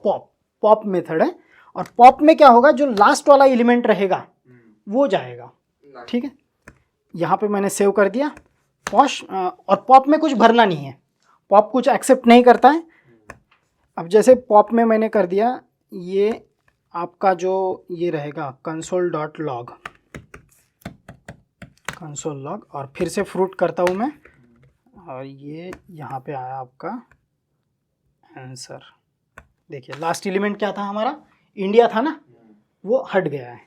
पॉप, पॉप मेथड है। और पॉप में क्या होगा? जो लास्ट वाला एलिमेंट रहेगा वो जाएगा, ठीक है। यहाँ पे मैंने सेव कर दिया पॉश, और पॉप में कुछ भरना नहीं है, पॉप कुछ एक्सेप्ट नहीं करता है। अब जैसे पॉप में मैंने कर दिया, ये आपका जो ये रहेगा console dot log, console log, और फिर से फ्रूट करता हूँ मैं, और ये यहाँ पे आया आपका आंसर। देखिए लास्ट एलिमेंट क्या था हमारा? इंडिया था ना, वो हट गया है।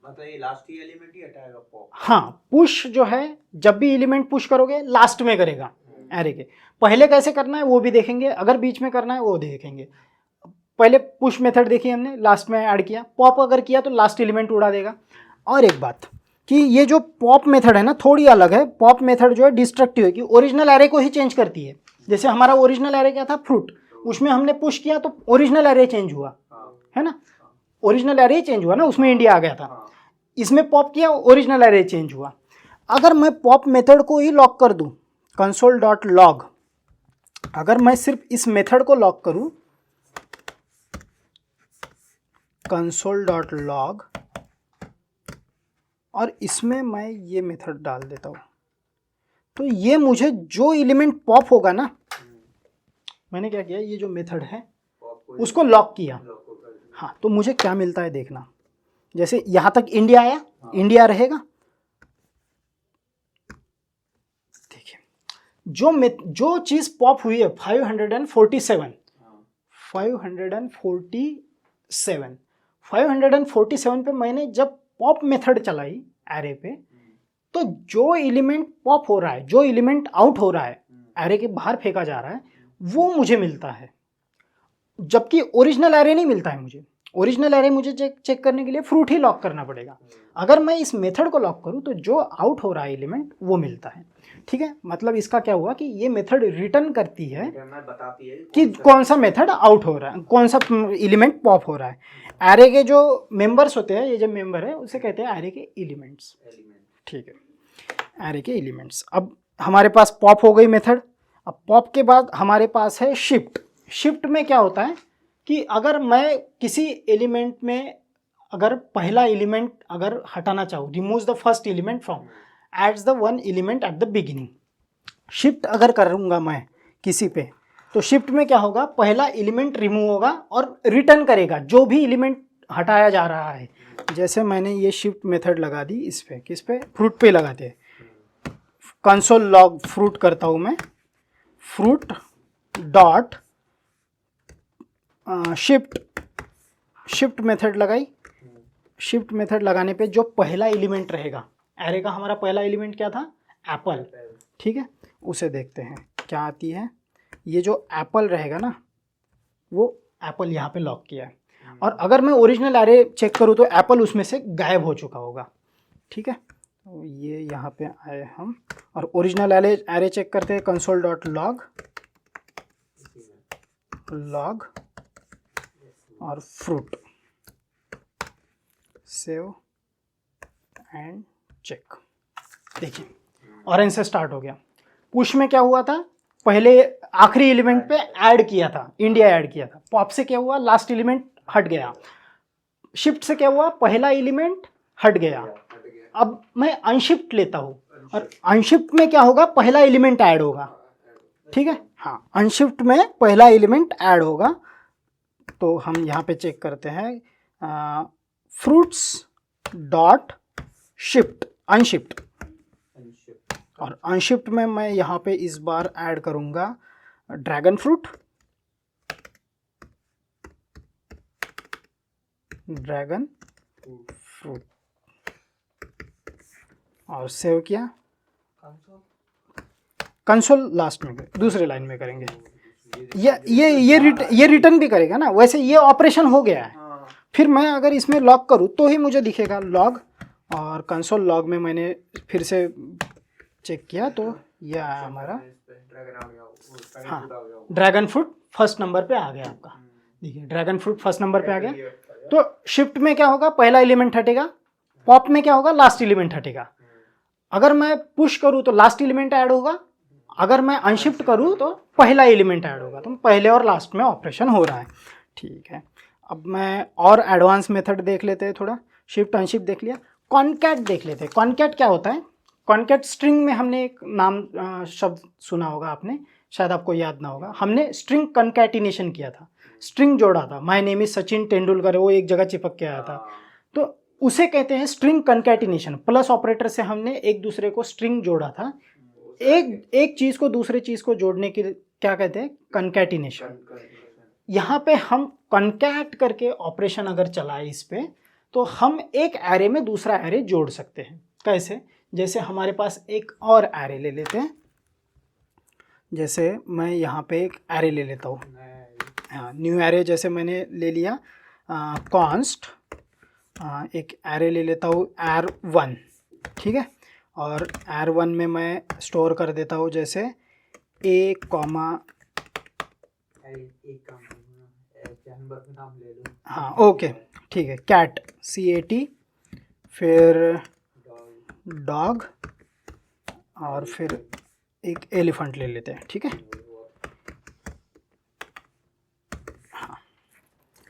मतलब ये लास्ट ही एलिमेंट ही हटाएगा पॉप? हाँ, पुश जो है जब भी एलिमेंट पुश करोगे लास्ट में करेगा एरे के। पहले कैसे करना है वो भी देखेंगे, अगर बीच में करना है वो देखेंगे। पहले पुश मेथड देखी हमने, लास्ट में ऐड किया। पॉप अगर किया तो लास्ट एलिमेंट उड़ा देगा। और एक बात कि ये जो पॉप मेथड है ना थोड़ी अलग है। पॉप मेथड जो है डिस्ट्रक्टिव है, कि ओरिजिनल एरे को ही चेंज करती है। जैसे हमारा ओरिजिनल एरे क्या था? फ्रूट, उसमें हमने पुश किया तो ओरिजिनल एरे चेंज हुआ, है ना, ओरिजिनल एरे चेंज हुआ ना, उसमें इंडिया आ गया था। इसमें पॉप किया, ओरिजिनल एरे चेंज हुआ। अगर मैं पॉप मेथड को ही लॉक कर दूं, कंसोल डॉट लॉग, अगर मैं सिर्फ इस मेथड को लॉक करूं, कंसोल डॉट लॉग, और इसमें मैं ये मेथड डाल देता हूं, तो ये मुझे जो एलिमेंट पॉप होगा ना, मैंने क्या किया, ये जो मेथड है उसको लॉक किया। हाँ, तो मुझे क्या मिलता है देखना। जैसे यहां तक इंडिया आया, इंडिया रहेगा। देखिए जो चीज पॉप हुई है 547 पे मैंने जब पॉप मेथड चलाई एरे पे, तो जो एलिमेंट पॉप हो रहा है, जो एलिमेंट आउट हो रहा है, एरे के बाहर फेंका जा रहा है, वो मुझे मिलता है, जबकि ओरिजिनल एरे नहीं मिलता है मुझे। ओरिजिनल एरे मुझे चेक करने के लिए फ्रूट ही लॉक करना पड़ेगा। अगर मैं इस मेथड को लॉक करूं तो जो आउट हो रहा है एलिमेंट वो मिलता है, ठीक है। मतलब इसका क्या हुआ कि ये मेथड रिटर्न करती है बताती है कि कौन सा मेथड आउट हो रहा है, कौन सा एलिमेंट पॉप हो रहा है। एरे के जो मेंबर्स होते हैं, ये जो मेंबर है उसे कहते हैं एरे के एलिमेंट्स, ठीक है, एरे के एलिमेंट्स। अब हमारे पास पॉप हो गई मेथड। अब पॉप के बाद हमारे पास है शिफ्ट। शिफ्ट में क्या होता है कि अगर मैं किसी एलिमेंट में अगर पहला एलिमेंट अगर हटाना चाहूँ, remove the first element from, adds the one element at the beginning. Shift अगर करूँगा मैं किसी पे, तो शिफ्ट में क्या होगा, पहला एलिमेंट रिमूव होगा और रिटर्न करेगा जो भी एलिमेंट हटाया जा रहा है। जैसे मैंने ये शिफ्ट मेथड लगा दी इस पे, किस पे? फ्रूट पे लगाते हैं। कंसोल लॉग फ्रूट करता हूँ मैं, फ्रूट डॉट शिफ्ट मेथड लगाई। शिफ्ट मेथड लगाने पे जो पहला एलिमेंट रहेगा, एरे का हमारा पहला एलिमेंट क्या था? एप्पल, ठीक है। उसे देखते हैं क्या आती है। ये जो एप्पल रहेगा ना, वो एप्पल यहाँ पे लॉक किया है। और अगर मैं ओरिजिनल एरे चेक करूँ तो एप्पल उसमें से गायब हो चुका होगा। ठीक है, तो ये यहाँ पे आए हम और ओरिजिनल एरे चेक करते हैं। कंसोल डॉट लॉग और फ्रूट, सेव एंड चेक। देखिए ऑरेंज से स्टार्ट हो गया। पुश में क्या हुआ था, पहले आखिरी एलिमेंट पे ऐड किया था, इंडिया ऐड किया था। पॉप से क्या हुआ, लास्ट एलिमेंट हट गया। शिफ्ट से क्या हुआ, पहला एलिमेंट हट गया। अब मैं अनशिफ्ट लेता हूँ और अनशिफ्ट में क्या होगा, पहला एलिमेंट ऐड होगा। ठीक है, हाँ, अनशिफ्ट में पहला एलिमेंट ऐड होगा। तो हम यहाँ पे चेक करते हैं फ्रूट्स डॉट शिफ्ट अनशिफ्ट, और अनशिफ्ट में मैं यहाँ पे इस बार ऐड करूँगा ड्रैगन फ्रूट, और सेव किया। कंसोल लास्ट में दूसरे लाइन में करेंगे। ये रिटर्न भी करेगा ना, वैसे ये ऑपरेशन हो गया है। फिर मैं अगर इसमें लॉग करूँ तो ही मुझे दिखेगा लॉग, और कंसोल लॉग में मैंने फिर से चेक किया तो ये आया हमारा, हाँ, ड्रैगन फ्रूट फर्स्ट नंबर पे आ गया आपका। देखिए ड्रैगन फ्रूट फर्स्ट नंबर पे आ गया। तो शिफ्ट में क्या होगा, पहला एलिमेंट हटेगा। पॉप में क्या होगा, लास्ट एलिमेंट हटेगा। अगर मैं पुश करूँ तो लास्ट एलिमेंट ऐड होगा, अगर मैं अनशिफ्ट करूँ तो पहला एलिमेंट ऐड होगा। तो पहले और लास्ट में ऑपरेशन हो रहा है। ठीक है, अब मैं और एडवांस मेथड देख लेते हैं थोड़ा। शिफ्ट अनशिफ्ट देख लिया, कॉनकैट देख लेते हैं। कॉनकैट क्या होता है, कॉनकैट स्ट्रिंग में हमने एक नाम शब्द सुना होगा आपने, शायद आपको याद ना होगा। हमने स्ट्रिंग कॉनकैटिनेशन किया था, स्ट्रिंग जोड़ा था। My name is Sachin Tendulkar, वो एक जगह चिपक के आया था, तो उसे कहते हैं स्ट्रिंग कॉनकैटिनेशन। प्लस ऑपरेटर से हमने एक दूसरे को स्ट्रिंग जोड़ा था। एक चीज को दूसरे चीज को जोड़ने के क्या कहते हैं, कॉनकैटिनेशन। यहाँ पे हम कॉनकैट करके ऑपरेशन अगर चलाए इस पे, तो हम एक एरे में दूसरा एरे जोड़ सकते हैं। कैसे, जैसे हमारे पास एक और एरे ले लेते हैं। जैसे मैं यहाँ पे एक एरे ले लेता हूँ, हाँ, न्यू एरे जैसे मैंने ले लिया। कॉन्स्ट एक एरे ले लेता हूँ AR1, ठीक है। और AR1 में मैं स्टोर कर देता हूँ जैसे A, हाँ ओके ठीक है, कैट CAT, फिर डॉग, और फिर एक एलिफेंट ले लेते हैं, ठीक है। हाँ,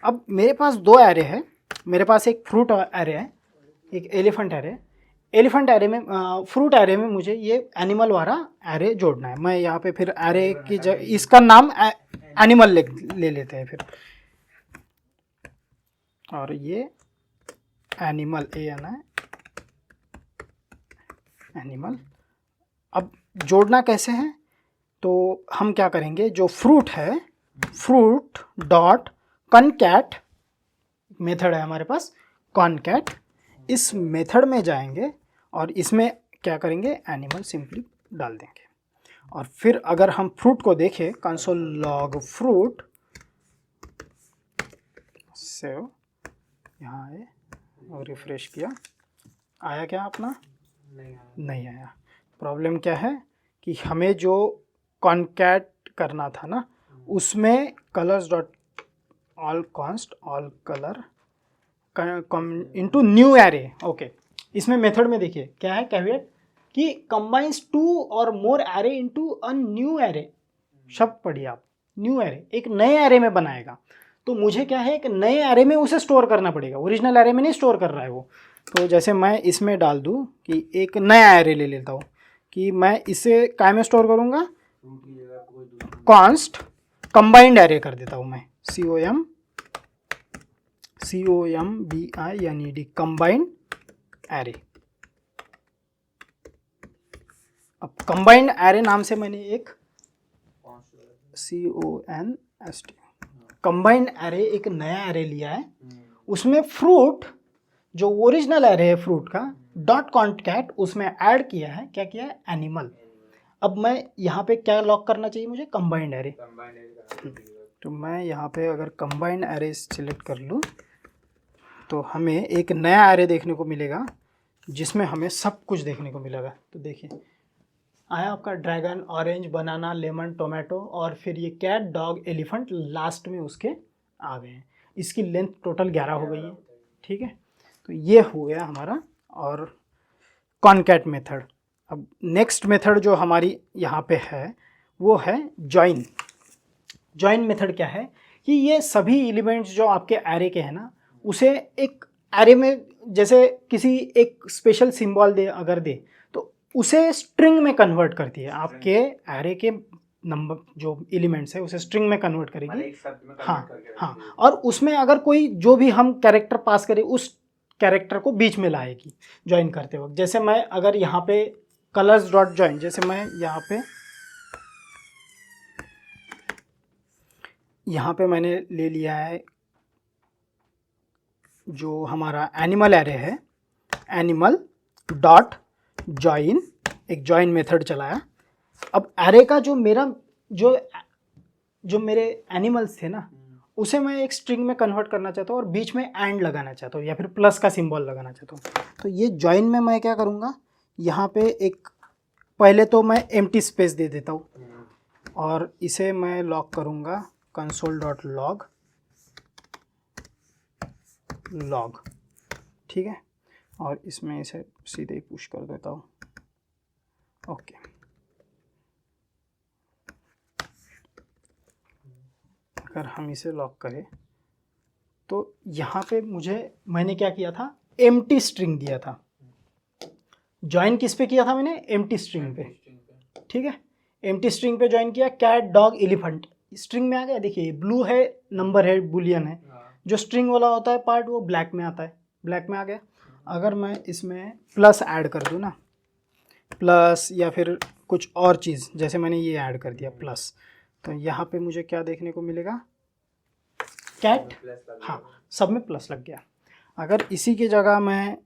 अब मेरे पास दो एरे है। मेरे पास एक फ्रूट एरे है, एक एलिफेंट एरे। एलिफेंट एरे में फ्रूट एरे में मुझे ये एनिमल वाला एरे जोड़ना है। मैं यहाँ पे फिर एरे की इसका नाम एनिमल ले लेते हैं फिर, और ये एनिमल एनिमल। अब जोड़ना कैसे है, तो हम क्या करेंगे, जो फ्रूट है, फ्रूट डॉट कॉनकैट मेथड है हमारे पास, कॉनकैट। इस मेथड में जाएंगे और इसमें क्या करेंगे, एनिमल सिंपली डाल देंगे। और फिर अगर हम फ्रूट को देखें, कंसोल लॉग फ्रूट, सेव, यहाँ आए और रिफ्रेश किया, आया क्या अपना, नहीं आया। प्रॉब्लम क्या है कि हमें जो कॉनकैट करना था ना, उसमें colours dot all const all colour into new array. Okay, इसमें मेथड में देखिए क्या है, कैविएट कि कंबाइंस 2 और more array into a new array. शब्द पढ़िए आप, न्यू एरे, एक नए एरे में बनाएगा। तो मुझे क्या है, एक नए एरे में उसे स्टोर करना पड़ेगा, ओरिजिनल एरे में नहीं स्टोर कर रहा है वो। तो जैसे मैं इसमें डाल दूँ कि एक नया एरे ले लेता हूँ, कि मैं इसे काय में स्टोर करूँगा, कॉन्स्ट कंबाइंड एरे कर देता हूँ मैं, COMBINED कंबाइंड एरे। अब कंबाइंड एरे नाम से मैंने एक CONST कंबाइंड एरे, एक नया एरे लिया है। उसमें फ्रूट जो ओरिजिनल एरे है फ्रूट का, डॉट कॉन्कैट उसमें ऐड किया है, क्या किया है, एनिमल। अब मैं यहाँ पे क्या लॉक करना चाहिए मुझे, कंबाइंड एरे। तो मैं यहाँ पे अगर कंबाइंड एरे सिलेक्ट कर लूँ तो हमें एक नया एरे देखने को मिलेगा जिसमें हमें सब कुछ देखने को मिलेगा। तो देखिए आया आपका ड्रैगन, ऑरेंज, बनाना, लेमन, टोमेटो और फिर ये कैट, डॉग, एलिफेंट लास्ट में उसके आ गए हैं। इसकी लेंथ टोटल 11 हो गई है। ठीक है, तो ये हो गया हमारा और कॉनकैट मेथड। अब नेक्स्ट मेथड जो हमारी यहाँ पे है वो है जॉइन। जॉइन मेथड क्या है कि ये सभी एलिमेंट्स जो आपके एरे के हैं ना, उसे एक एरे में जैसे किसी एक स्पेशल सिंबल दे अगर दे तो उसे स्ट्रिंग में कन्वर्ट करती है। आपके एरे के नंबर जो एलिमेंट्स है उसे स्ट्रिंग में कन्वर्ट करेगी। एक शब्द में हाँ convert करके हाँ, रखती है। और उसमें अगर कोई जो भी हम कैरेक्टर पास करें उस कैरेक्टर को बीच में लाएगी ज्वाइन करते वक्त। जैसे मैं अगर यहाँ पे कलर्स डॉट ज्वाइन, जैसे मैं यहाँ पे मैंने ले लिया है जो हमारा एनिमल एरे है, एनिमल डॉट ज्वाइन, एक ज्वाइन मेथड चलाया। अब एरे का जो मेरे एनिमल्स थे ना उसे मैं एक स्ट्रिंग में कन्वर्ट करना चाहता हूँ और बीच में एंड लगाना चाहता हूँ या फिर प्लस का सिंबल लगाना चाहता हूँ। तो ये जॉइन में मैं क्या करूँगा, यहाँ पे एक पहले तो मैं एम्प्टी स्पेस दे देता हूँ और इसे मैं लॉग करूँगा console.log लॉग। ठीक है, और इसमें इसे सीधे ही पुश कर देता हूँ। ओके, अगर हम इसे लॉक करें तो यहाँ पे मैंने क्या किया था, एम्प्टी स्ट्रिंग दिया था। ज्वाइन किस पे किया था मैंने, एम्प्टी स्ट्रिंग पे। ठीक है, एम्प्टी स्ट्रिंग पे ज्वाइन किया, कैट, डॉग, एलिफेंट स्ट्रिंग में आ गया। देखिए ब्लू है, नंबर है, बुलियन है। जो स्ट्रिंग वाला होता है पार्ट वो ब्लैक में आता है, ब्लैक में आ गया। अगर मैं इसमें प्लस ऐड कर दूँ ना, प्लस या फिर कुछ और चीज़, जैसे मैंने ये ऐड कर दिया प्लस, तो यहाँ पे मुझे क्या देखने को मिलेगा, कैट। हाँ, सब में प्लस लग गया। अगर इसी की जगह मैं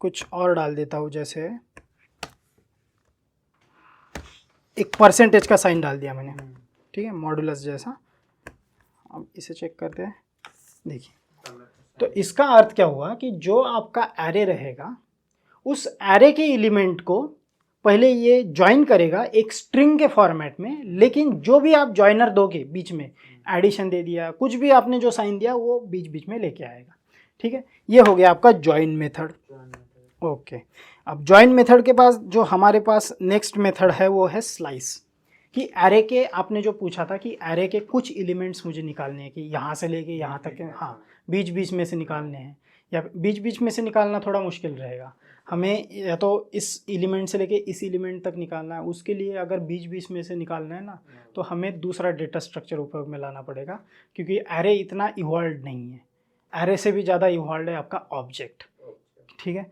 कुछ और डाल देता हूँ, जैसे एक परसेंटेज का साइन डाल दिया मैंने, ठीक है, मॉडुलस जैसा। अब इसे चेक करते हैं, देखिए। तो इसका अर्थ क्या हुआ कि जो आपका एरे रहेगा उस एरे के एलिमेंट को पहले ये ज्वाइन करेगा एक स्ट्रिंग के फॉर्मेट में, लेकिन जो भी आप ज्वाइनर दोगे बीच में, एडिशन दे दिया, कुछ भी आपने जो साइन दिया वो बीच बीच में लेके आएगा। ठीक है, ये हो गया आपका ज्वाइन मेथड। ओके, अब ज्वाइन मेथड के पास जो हमारे पास नेक्स्ट मेथड है वो है स्लाइस। कि एरे के आपने जो पूछा था कि एरे के कुछ एलिमेंट्स मुझे निकालने हैं कि यहाँ से लेके यहाँ तक, हाँ बीच बीच में से निकालने हैं, या बीच बीच में से निकालना थोड़ा मुश्किल रहेगा हमें, या तो इस एलिमेंट से लेके इस एलिमेंट तक निकालना है। उसके लिए अगर बीच बीच में से निकालना है ना तो हमें दूसरा डेटा स्ट्रक्चर उपयोग में लाना पड़ेगा, क्योंकि एरे इतना इवॉल्व नहीं है। एरे से भी ज़्यादा इवॉल्व है आपका ऑब्जेक्ट। ठीक है,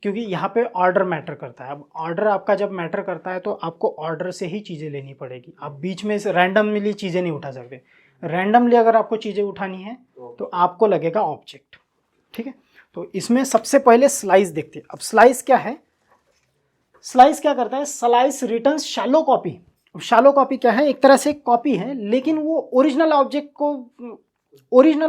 क्योंकि यहाँ पे ऑर्डर मैटर करता है। अब ऑर्डर आपका जब मैटर करता है तो आपको ऑर्डर से ही चीज़ें लेनी पड़ेगी। आप बीच में से रैंडमली चीज़ें नहीं उठा सकते। रैंडमली अगर आपको चीज़ें उठानी है तो आपको लगेगा ऑब्जेक्ट। ठीक है, तो इसमें सबसे पहले स्लाइस देखते हैं। अब स्लाइस क्या है, स्लाइस क्या करता है, slice returns shallow copy. Shallow copy क्या है, एक तरह से कॉपी है, लेकिन वो ओरिजिनल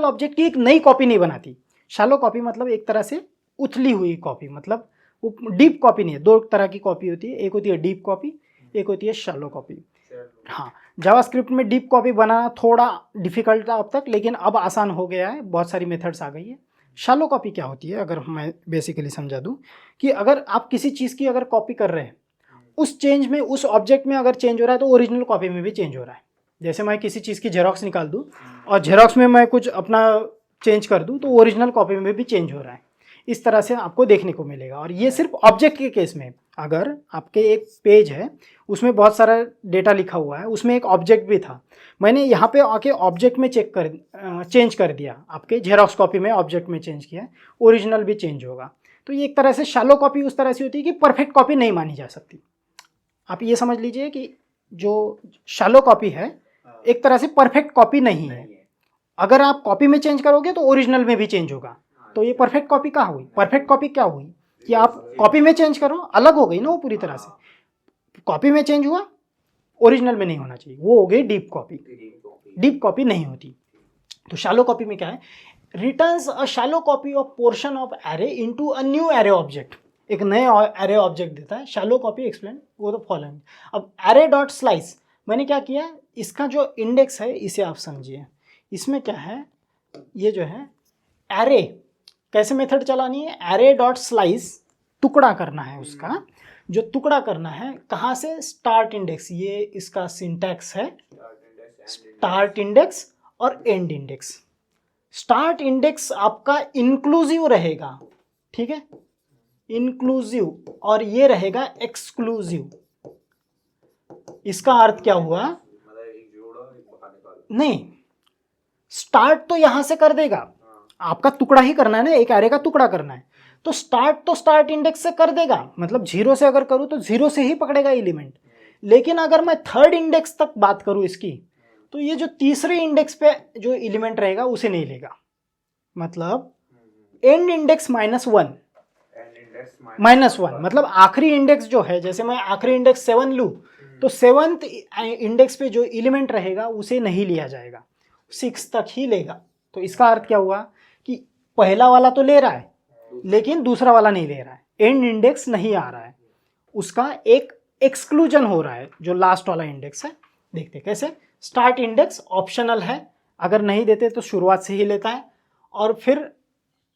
ऑब्जेक्ट की एक नई कॉपी नहीं बनाती। शैलो कॉपी मतलब एक तरह से उथली हुई कॉपी, मतलब वो डीप कॉपी नहीं है। दो तरह की कॉपी होती है, एक होती है डीप कॉपी, एक होती है शैलो कॉपी। हाँ, जावास्क्रिप्ट में डीप कॉपी बनाना थोड़ा डिफिकल्ट था अब तक, लेकिन अब आसान हो गया है, बहुत सारी मेथड्स आ गई है। शैलो कॉपी क्या होती है, अगर मैं बेसिकली समझा दूं, कि अगर आप किसी चीज़ की अगर कॉपी कर रहे हैं, उस चेंज में, उस ऑब्जेक्ट में अगर चेंज हो रहा है तो ओरिजिनल कॉपी में भी चेंज हो रहा है। जैसे मैं किसी चीज़ की जेरोक्स निकाल दूँ और जेरोक्स में मैं कुछ अपना चेंज कर दूँ तो ओरिजिनल कॉपी में भी चेंज हो रहा है। इस तरह से आपको देखने को मिलेगा। और ये सिर्फ ऑब्जेक्ट के केस में, अगर आपके एक पेज है उसमें बहुत सारा डेटा लिखा हुआ है, उसमें एक ऑब्जेक्ट भी था, मैंने यहाँ पे आके ऑब्जेक्ट में चेंज कर दिया, आपके जेरोक्स कॉपी में ऑब्जेक्ट में चेंज किया, ओरिजिनल भी चेंज होगा। तो ये एक तरह से शैलो कॉपी उस तरह से होती है कि परफेक्ट कॉपी नहीं मानी जा सकती। आप ये समझ लीजिए कि जो शैलो कॉपी है एक तरह से परफेक्ट कॉपी नहीं है। अगर आप कॉपी में चेंज करोगे तो ओरिजिनल में भी चेंज होगा। तो ये परफेक्ट कॉपी कहाँ हुई, परफेक्ट कॉपी क्या हुई कि आप कॉपी में चेंज करो, अलग हो गई ना वो पूरी तरह से। कॉपी में चेंज हुआ, ओरिजिनल में नहीं होना चाहिए, वो हो गई डीप कॉपी। डीप कॉपी नहीं होती। तो शैलो कॉपी में क्या है, returns a shallow copy of portion of array into a new array object, एक नए एरे ऑब्जेक्ट देता है। शैलो कॉपी एक्सप्लेन वो तो फॉलोइंग। अब एरे डॉट स्लाइस मैंने क्या किया, इसका जो इंडेक्स है इसे आप समझिए। इसमें क्या है, ये जो है एरे कैसे मेथड चलानी है, एरे डॉट स्लाइस टुकड़ा करना है उसका, जो टुकड़ा करना है कहाँ से, स्टार्ट इंडेक्स, ये इसका सिंटैक्स है, स्टार्ट इंडेक्स और एंड इंडेक्स। स्टार्ट इंडेक्स आपका इंक्लूसिव रहेगा, ठीक है, इंक्लूसिव, और ये रहेगा एक्सक्लूसिव। इसका अर्थ क्या हुआ, नहीं स्टार्ट तो यहां से कर देगा, आपका टुकड़ा ही करना है ना, एक एरे का टुकड़ा करना है, तो स्टार्ट इंडेक्स से कर देगा, मतलब 0 से अगर करूं तो 0 से ही पकड़ेगा एलिमेंट। लेकिन अगर मैं थर्ड इंडेक्स तक बात करूं इसकी, तो ये जो तीसरे इंडेक्स पे जो एलिमेंट रहेगा उसे नहीं लेगा, मतलब एंड इंडेक्स -1, मतलब आखिरी इंडेक्स जो है, जैसे मैं आखिरी इंडेक्स 7 लूं तो 7th इंडेक्स पे जो एलिमेंट रहेगा उसे नहीं लिया जाएगा, 6 तक ही लेगा। तो इसका अर्थ क्या हुआ कि पहला वाला तो ले रहा है लेकिन दूसरा वाला नहीं ले रहा है, एंड इंडेक्स नहीं आ रहा है, उसका एक एक्सक्लूजन हो रहा है जो लास्ट वाला इंडेक्स है। देखते कैसे, स्टार्ट इंडेक्स ऑप्शनल है, अगर नहीं देते तो शुरुआत से ही लेता है, और फिर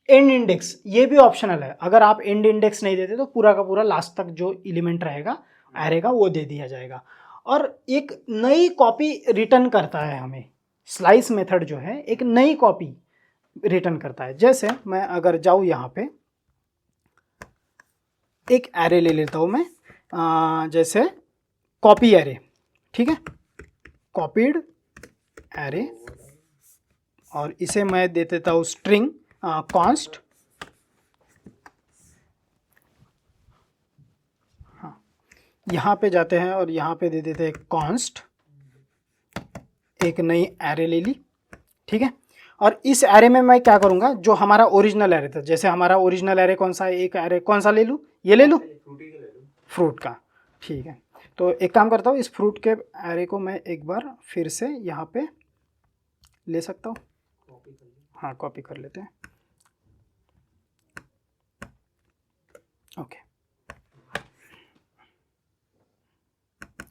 एंड इंडेक्स ये भी ऑप्शनल है, अगर आप एंड इंडेक्स नहीं देते तो पूरा का पूरा लास्ट तक जो एलिमेंट रहेगा एरे का वो दे दिया जाएगा। और एक नई कॉपी रिटर्न करता है हमें, स्लाइस मेथड जो है एक नई कॉपी रिटर्न करता है। जैसे मैं अगर जाऊँ यहाँ पे एक एरे ले लेता हूँ मैं, जैसे कॉपी एरे, ठीक है, कॉपीड एरे, और इसे मैं दे देता हूँ स्ट्रिंग कॉन्स्ट, हाँ यहाँ पे जाते हैं और यहाँ पे दे देते हैं कॉन्स्ट, एक नई एरे ले ली, ठीक है। और इस एरे में मैं क्या करूँगा, जो हमारा ओरिजिनल एरे था, जैसे हमारा ओरिजिनल एरे कौन सा है, एक एरे कौन सा ले लूँ, ये ले लूँ, फ्रूट का, ठीक है। तो एक काम करता हूँ, इस फ्रूट के एरे को मैं एक बार फिर से यहाँ पे ले सकता हूँ, हाँ कॉपी कर लेते हैं, ओके।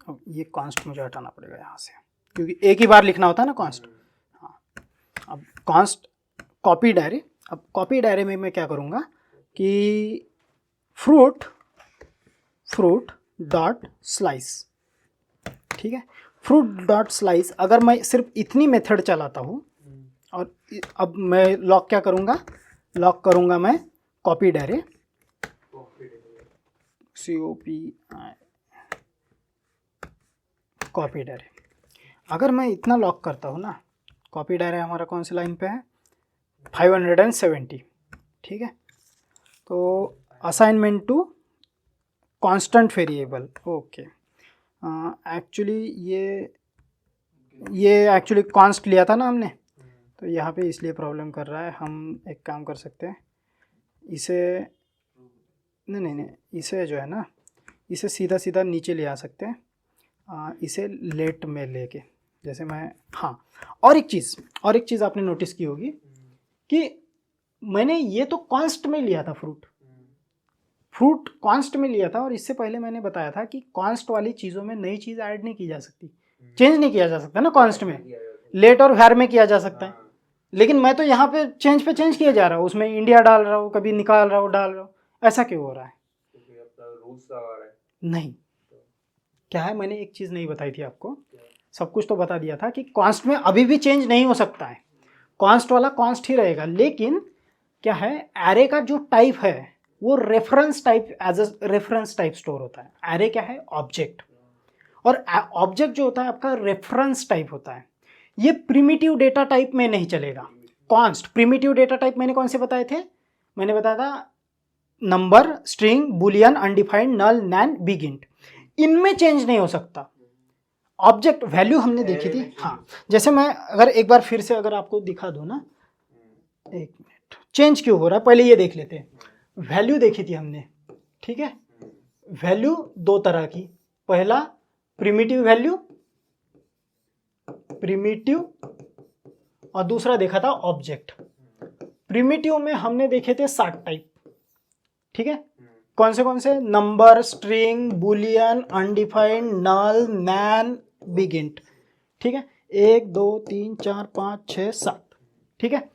अब ये कॉन्स्ट मुझे हटाना पड़ेगा यहाँ से, क्योंकि एक ही बार लिखना होता है ना कॉन्स्ट, हाँ। अब कॉन्स्ट कॉपी डायरी, अब कॉपी डायरी में मैं क्या करूँगा कि फ्रूट डॉट स्लाइस, ठीक है, फ्रूट डॉट स्लाइस, अगर मैं सिर्फ इतनी मेथड चलाता हूँ, और अब मैं लॉक क्या करूँगा, लॉक करूँगा मैं कॉपी डायरी, कॉपी डायरी। अगर मैं इतना लॉक करता हूँ ना, कॉपी डायरी हमारा कौन सी लाइन पे है, 570, ठीक है। तो assignment to constant variable, okay, actually ये एक्चुअली कॉन्स्ट लिया था ना हमने, तो यहाँ पे इसलिए प्रॉब्लम कर रहा है। हम एक काम कर सकते हैं, इसे नहीं इसे जो है ना, इसे सीधा सीधा नीचे ले आ सकते हैं, इसे लेट में लेके, जैसे मैं, हाँ। और एक चीज़ आपने नोटिस की होगी कि मैंने ये तो कॉन्स्ट में लिया था, फ्रूट कॉन्स्ट में लिया था, और इससे पहले मैंने बताया था कि कॉन्स्ट वाली चीज़ों में नई चीज़ ऐड नहीं की जा सकती, चेंज नहीं किया जा सकता ना कॉन्स्ट में, लेट और वैर में किया जा सकता है, लेकिन मैं तो यहाँ पे चेंज किया जा रहा हूँ, उसमें इंडिया डाल रहा हूँ, कभी निकाल रहा हूँ, डाल रहा हूँ, ऐसा क्यों हो रहा है? नहीं, क्या है, मैंने एक चीज़ नहीं बताई थी आपको, सब कुछ तो बता दिया था कि कॉन्स्ट में अभी भी चेंज नहीं हो सकता है, कॉन्स्ट वाला कॉन्स्ट ही रहेगा, लेकिन क्या है, एरे का जो टाइप है वो reference type, as a reference type store होता है। एरे क्या है, ऑब्जेक्ट, और ऑब्जेक्ट जो होता है आपका रेफरेंस टाइप होता है, ये प्रिमिटिव डेटा टाइप में नहीं चलेगा। कॉन्स्ट प्रिमिटिव डेटा टाइप मैंने कौन से बताए थे, मैंने बताया था number, string, Boolean, undefined, null, नैन, बिग इंट, इनमें चेंज नहीं हो सकता। ऑब्जेक्ट वैल्यू हमने देखी थी, हाँ, जैसे मैं अगर एक बार फिर से अगर आपको दिखा दूँ ना, एक मिनट, चेंज क्यों हो रहा है पहले ये देख लेते हैं। वैल्यू देखी थी हमने, ठीक है, वैल्यू दो तरह की, पहला प्रिमिटिव वैल्यू, प्रिमिटिव और दूसरा देखा था ऑब्जेक्ट। प्रिमिटिव में हमने देखे थे 7 टाइप, ठीक है। कौन से number, string, Boolean, undefined, null, नैन, बिग इंट, ठीक है। 1 2 3 4 5 6 7, ठीक है।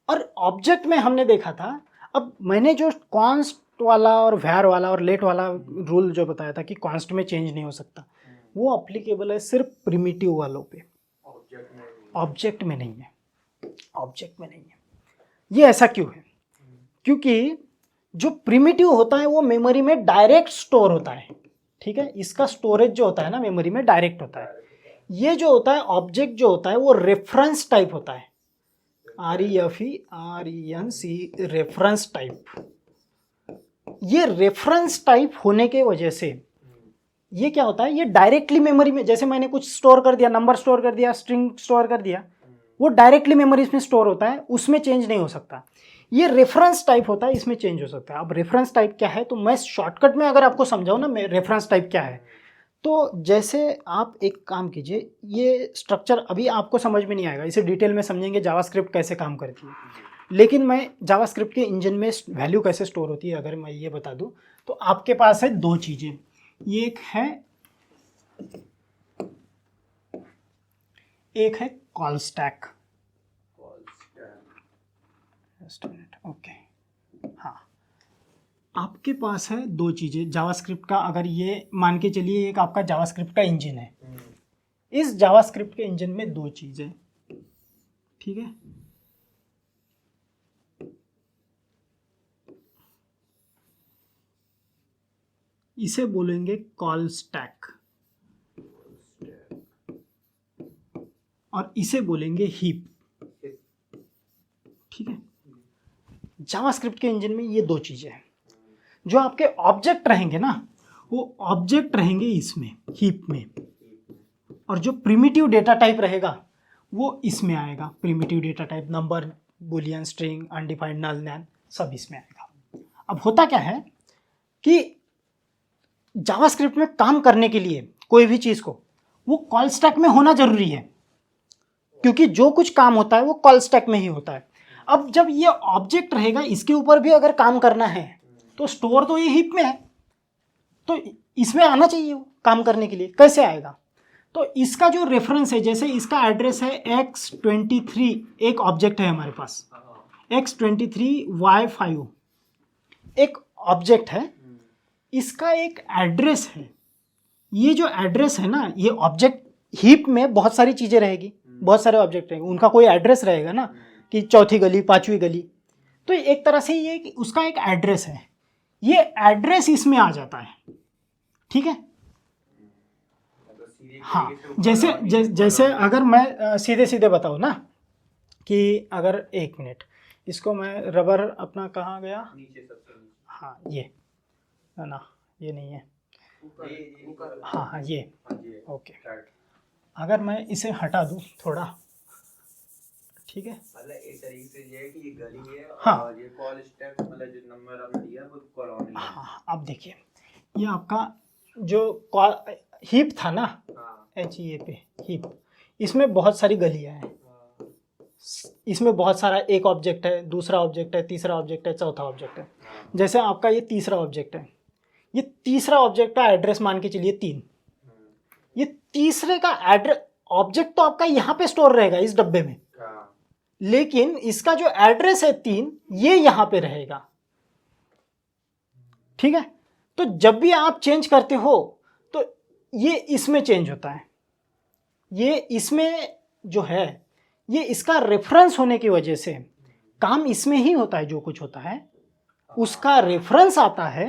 और ऑब्जेक्ट में हमने देखा था, अब मैंने जो कॉन्स्ट वाला और वैर वाला और लेट वाला रूल जो बताया था कि कॉन्स्ट में चेंज नहीं हो सकता, वो अप्लीकेबल है सिर्फ प्रिमिटिव वालों पे, ऑब्जेक्ट में नहीं है। ऑब्जेक्ट में नहीं है। ये ऐसा क्यों है? क्योंकि जो प्रिमिटिव होता है वो मेमोरी में डायरेक्ट स्टोर होता है, ठीक है। इसका स्टोरेज जो होता है ना मेमोरी में डायरेक्ट होता है। ये जो होता है ऑब्जेक्ट जो होता है वो रेफरेंस टाइप होता है, REFERENC, रेफरेंस टाइप। ये रेफरेंस टाइप होने के वजह से ये क्या होता है, ये डायरेक्टली मेमोरी में, जैसे मैंने कुछ स्टोर कर दिया, नंबर स्टोर कर दिया, स्ट्रिंग स्टोर कर दिया, वो डायरेक्टली मेमोरी में स्टोर होता है, उसमें चेंज नहीं हो सकता। ये रेफरेंस टाइप होता है, इसमें चेंज हो सकता है। अब रेफरेंस टाइप क्या है, तो मैं शॉर्टकट में अगर आपको समझाऊँ ना रेफरेंस टाइप क्या है, तो जैसे आप एक काम कीजिए, ये स्ट्रक्चर अभी आपको समझ में नहीं आएगा, इसे डिटेल में समझेंगे जावास्क्रिप्ट कैसे काम करती है, लेकिन मैं जावास्क्रिप्ट के इंजन में वैल्यू कैसे स्टोर होती है अगर मैं ये बता दूं, तो आपके पास है 2 चीज़ें। एक है कॉल स्टैक, ओके, हाँ। आपके पास है 2 चीज़ें जावास्क्रिप्ट का, अगर ये मान के चलिए एक आपका जावास्क्रिप्ट का इंजन है, इस जावास्क्रिप्ट के इंजन में 2 चीज़ें, ठीक है। इसे बोलेंगे कॉल स्टैक और इसे बोलेंगे हीप, ठीक है। जावास्क्रिप्ट के इंजन में ये 2 चीज़ें हैं। जो आपके ऑब्जेक्ट रहेंगे ना, वो ऑब्जेक्ट रहेंगे इसमें हीप में, और जो प्रिमिटिव डेटा टाइप रहेगा वो इसमें आएगा। Primitive data type number, Boolean, string, undefined, null, NaN, सब इसमें आएगा। अब होता क्या है कि जावास्क्रिप्ट में काम करने के लिए कोई भी चीज़ को वो कॉल स्टैक में होना जरूरी है, क्योंकि जो कुछ काम होता है वो कॉल स्टैक में ही होता है। अब जब ये ऑब्जेक्ट रहेगा, इसके ऊपर भी अगर काम करना है तो स्टोर तो ये हीप में है, तो इसमें आना चाहिए वो काम करने के लिए। कैसे आएगा, तो इसका जो रेफरेंस है, जैसे इसका एड्रेस है X23, एक ऑब्जेक्ट है हमारे पास, X23Y5 एक ऑब्जेक्ट है, इसका एक एड्रेस है। ये जो एड्रेस है ना, ये ऑब्जेक्ट हीप में बहुत सारी चीज़ें रहेगी, बहुत सारे ऑब्जेक्ट रहेंगे, उनका कोई एड्रेस रहेगा ना, कि 4वीं गली 5वीं गली, तो एक तरह से ये उसका एक एड्रेस है। ये एड्रेस इसमें आ जाता है, ठीक है। हाँ, जैसे अगर मैं सीधे सीधे बताऊँ ना, कि अगर 1 मिनट, इसको मैं रबर अपना कहाँ गया, हाँ ये है ना, ये नहीं है, हाँ हाँ ये, ओके। अगर मैं इसे हटा दूँ थोड़ा, ठीक है, मतलब एक तरीके से ये है कि ये गली है, हाँ, और ये कॉल स्टैक, मतलब जो नंबर आपने दिया वो कॉलोनी है। हाँ, अब देखिए ये आपका जो हीप था ना, HEAP हीप, इसमें बहुत सारी गलियां हैं, इसमें बहुत सारा एक ऑब्जेक्ट है, दूसरा ऑब्जेक्ट है, तीसरा ऑब्जेक्ट है, चौथा ऑब्जेक्ट है। जैसे आपका ये तीसरा ऑब्जेक्ट है, ये तीसरा ऑब्जेक्ट का एड्रेस मान के चलिए 3, ये तीसरे का एड्रेस ऑब्जेक्ट तो आपका यहाँ पे स्टोर रहेगा इस डब्बे में, लेकिन इसका जो एड्रेस है 3, ये यहाँ पे रहेगा, ठीक है। तो जब भी आप चेंज करते हो तो ये इसमें चेंज होता है, ये इसमें जो है, ये इसका रेफरेंस होने की वजह से काम इसमें ही होता है, जो कुछ होता है उसका रेफरेंस आता है।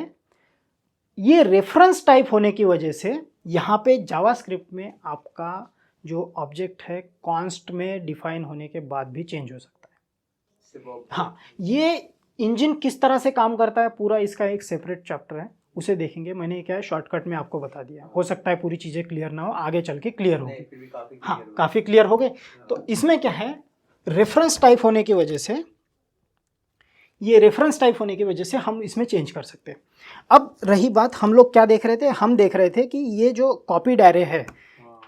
ये रेफरेंस टाइप होने की वजह से यहाँ पे जावास्क्रिप्ट में आपका जो ऑब्जेक्ट है कॉन्स्ट में डिफाइन होने के बाद भी चेंज हो सकता है। हाँ, ये इंजन किस तरह से काम करता है पूरा, इसका एक सेपरेट चैप्टर है, उसे देखेंगे। मैंने क्या है शॉर्टकट में आपको बता दिया, हो सकता है पूरी चीज़ें क्लियर ना हो, आगे चल के क्लियर होगी। हाँ, काफ़ी क्लियर हो गए। तो इसमें क्या है, रेफरेंस टाइप होने की वजह से, ये रेफरेंस टाइप होने की वजह से हम इसमें चेंज कर सकते हैं। अब रही बात, हम लोग क्या देख रहे थे, हम देख रहे थे कि ये जो कॉपीड एरे है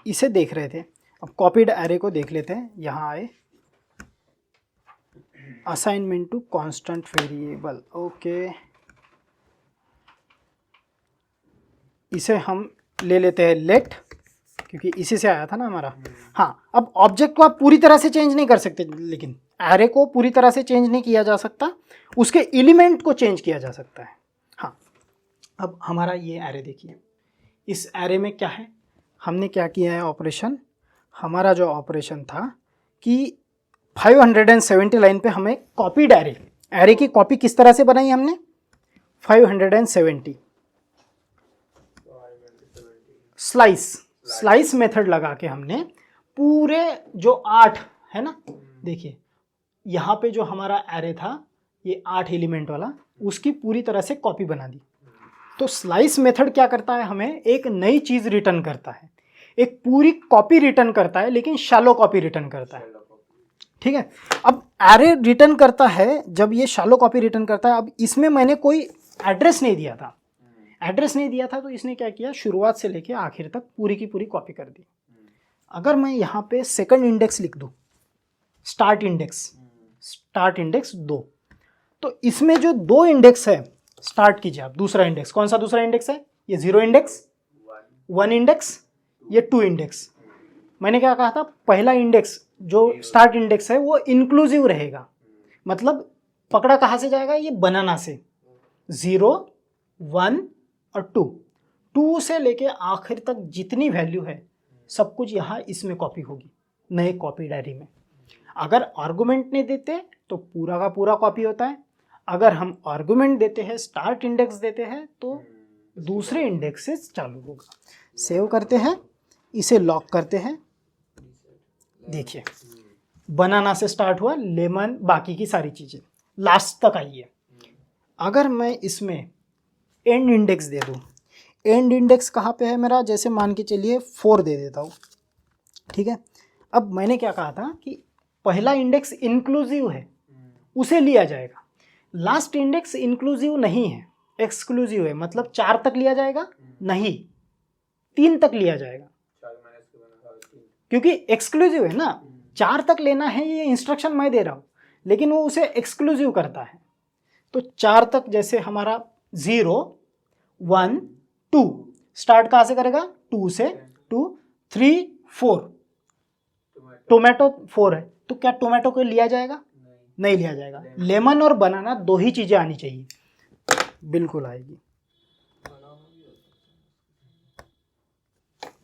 इसे देख रहे थे, अब कॉपीड एरे को देख लेते हैं। यहाँ आए assignment to constant variable, okay, इसे हम ले लेते हैं लेट, क्योंकि इसी से आया था ना हमारा। हाँ, अब ऑब्जेक्ट को आप पूरी तरह से चेंज नहीं कर सकते, लेकिन एरे को पूरी तरह से चेंज नहीं किया जा सकता, उसके एलिमेंट को चेंज किया जा सकता है। हाँ, अब हमारा ये एरे देखिए, इस एरे में क्या है, हमने क्या किया है ऑपरेशन, हमारा जो ऑपरेशन था कि 570 लाइन पे हमें कॉपीड एरे की कॉपी किस तरह से बनाई हमने, 570 स्लाइस मेथड लगा के हमने पूरे जो 8 है ना, देखिए यहाँ पे जो हमारा एरे था ये 8 एलिमेंट वाला, उसकी पूरी तरह से कॉपी बना दी। तो स्लाइस मेथड क्या करता है, हमें एक नई चीज़ रिटर्न करता है, एक पूरी कॉपी रिटर्न करता है, लेकिन शैलो कॉपी रिटर्न करता है। ठीक है, अब एरे रिटर्न करता है, जब ये शैलो कॉपी रिटर्न करता है, अब इसमें मैंने कोई एड्रेस नहीं दिया था, तो इसने क्या किया, शुरुआत से लेके आखिर तक पूरी की पूरी कॉपी कर दी। अगर मैं यहाँ पे सेकंड इंडेक्स लिख दूँ, स्टार्ट इंडेक्स 2, तो इसमें जो 2 इंडेक्स है, स्टार्ट कीजिए आप, दूसरा इंडेक्स, कौन सा दूसरा इंडेक्स है, ये 0 इंडेक्स, 1 इंडेक्स, ये 2 इंडेक्स। मैंने क्या कहा था, पहला इंडेक्स जो स्टार्ट इंडेक्स है वो इंक्लूसिव रहेगा, मतलब पकड़ा कहाँ से जाएगा, ये बनाना से, 0, 1 और 2 से लेके आखिर तक जितनी वैल्यू है सब कुछ यहाँ इसमें कॉपी होगी, नए कॉपी डायरी में। अगर आर्गुमेंट नहीं देते तो पूरा का पूरा कॉपी होता है, अगर हम आर्गुमेंट देते हैं, स्टार्ट इंडेक्स देते हैं, तो दूसरे इंडेक्स से चालू होगा। सेव करते हैं, इसे लॉक करते हैं, देखिए बनाना से स्टार्ट हुआ, लेमन, बाकी की सारी चीज़ें लास्ट तक आई है। अगर मैं इसमें एंड इंडेक्स दे दूँ, एंड इंडेक्स कहाँ पे है मेरा, जैसे मान के चलिए 4 दे देता हूँ। ठीक है, अब मैंने क्या कहा था कि पहला इंडेक्स इंक्लूसिव है, उसे लिया जाएगा, लास्ट इंडेक्स इंक्लूसिव नहीं है, एक्सक्लूसिव है, मतलब 4 तक लिया जाएगा नहीं, 3 तक लिया जाएगा, क्योंकि एक्सक्लूसिव है ना, 4 तक लेना है, ये इंस्ट्रक्शन मैं दे रहा हूँ, लेकिन वो उसे एक्सक्लूसिव करता है। तो 4 तक, जैसे हमारा 0, 1, 2, स्टार्ट कहाँ से करेगा, 2 से, 2, 3, 4, टोमेटो 4 है, तो क्या टोमेटो को लिया जाएगा, नहीं लिया जाएगा। लेमन और बनाना 2 ही चीज़ें आनी चाहिए, बिल्कुल आएगी,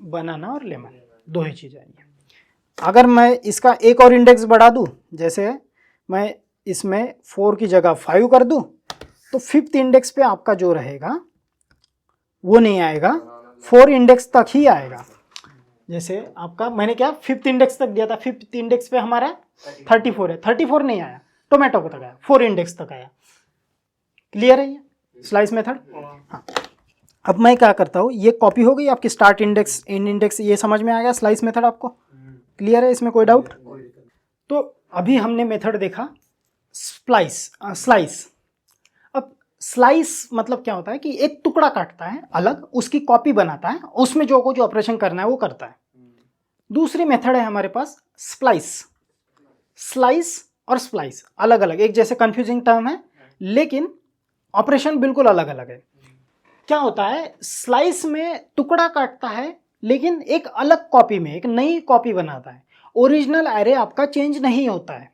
बनाना और लेमन 2 ही चीज़ें आएंगी। अगर मैं इसका एक और इंडेक्स बढ़ा दूँ, जैसे मैं इसमें 4 की जगह 5 कर दूँ, तो 5th इंडेक्स पे आपका जो रहेगा वो नहीं आएगा, 4 इंडेक्स तक ही आएगा। जैसे आपका मैंने क्या 5th इंडेक्स तक दिया था, 5th इंडेक्स पे हमारा 34 है, 34 नहीं आया, टोमेटो को तक आया, 4 इंडेक्स तक आया। क्लियर है ये स्लाइस मेथड? हाँ, अब मैं क्या करता हूँ, ये कॉपी हो गई आपकी स्टार्ट इंडेक्स, एंड इंडेक्स, ये समझ में आ गया स्लाइस मेथड आपको? क्लियर है, इसमें कोई डाउट? तो अभी हमने मेथड देखा स्लाइस। अब स्लाइस मतलब क्या होता है कि एक टुकड़ा काटता है अलग, उसकी कॉपी बनाता है, उसमें जो ऑपरेशन करना है वो करता है। दूसरी मेथड है हमारे पास स्लाइस और स्प्लाइस, अलग अलग, एक जैसे कंफ्यूजिंग टर्म है लेकिन ऑपरेशन बिल्कुल अलग अलग है। क्या होता है, स्लाइस में टुकड़ा काटता है लेकिन एक अलग कॉपी में एक नई कॉपी बनाता है, ओरिजिनल एरे आपका चेंज नहीं होता है।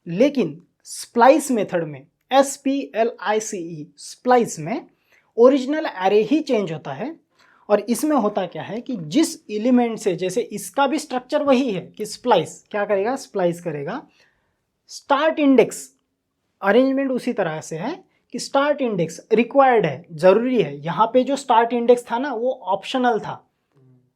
लेकिन स्प्लाइस मेथड में, SPLICE, स्प्लाइस में ओरिजिनल एरे ही चेंज होता है। और इसमें होता क्या है कि जिस एलिमेंट से, जैसे इसका भी स्ट्रक्चर वही है कि स्प्लाइस क्या करेगा, स्प्लाइस करेगा, स्टार्ट इंडेक्स अरेंजमेंट उसी तरह से है कि स्टार्ट इंडेक्स रिक्वायर्ड है, जरूरी है। यहाँ पे जो स्टार्ट इंडेक्स था ना वो ऑप्शनल था,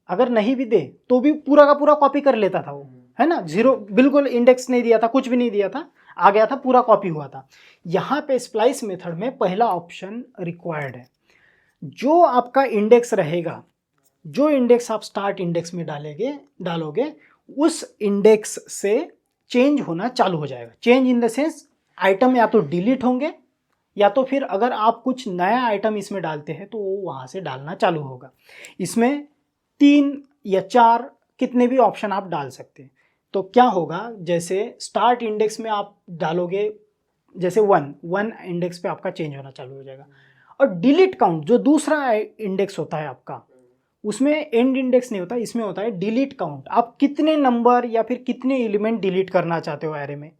अगर नहीं भी दे तो भी पूरा का पूरा कॉपी कर लेता था वो, है ना। 0 बिल्कुल इंडेक्स नहीं दिया था, कुछ भी नहीं दिया था, आ गया था, पूरा कॉपी हुआ था। यहाँ पे स्प्लाइस मेथड में पहला ऑप्शन रिक्वायर्ड है। जो आपका इंडेक्स रहेगा, जो इंडेक्स आप स्टार्ट इंडेक्स में डालोगे उस इंडेक्स से चेंज होना चालू हो जाएगा। Change in the sense item या तो डिलीट होंगे या तो फिर अगर आप कुछ नया आइटम इसमें डालते हैं तो वो वहाँ से डालना चालू होगा। इसमें 3 या 4 कितने भी ऑप्शन आप डाल सकते हैं। तो क्या होगा, जैसे स्टार्ट इंडेक्स में आप डालोगे जैसे 1 इंडेक्स पे आपका चेंज होना चालू हो जाएगा। और डिलीट काउंट जो दूसरा इंडेक्स होता है आपका, उसमें एंड इंडेक्स नहीं होता, इसमें होता है डिलीट काउंट। आप कितने नंबर या फिर कितने एलिमेंट डिलीट करना चाहते हो एरे में,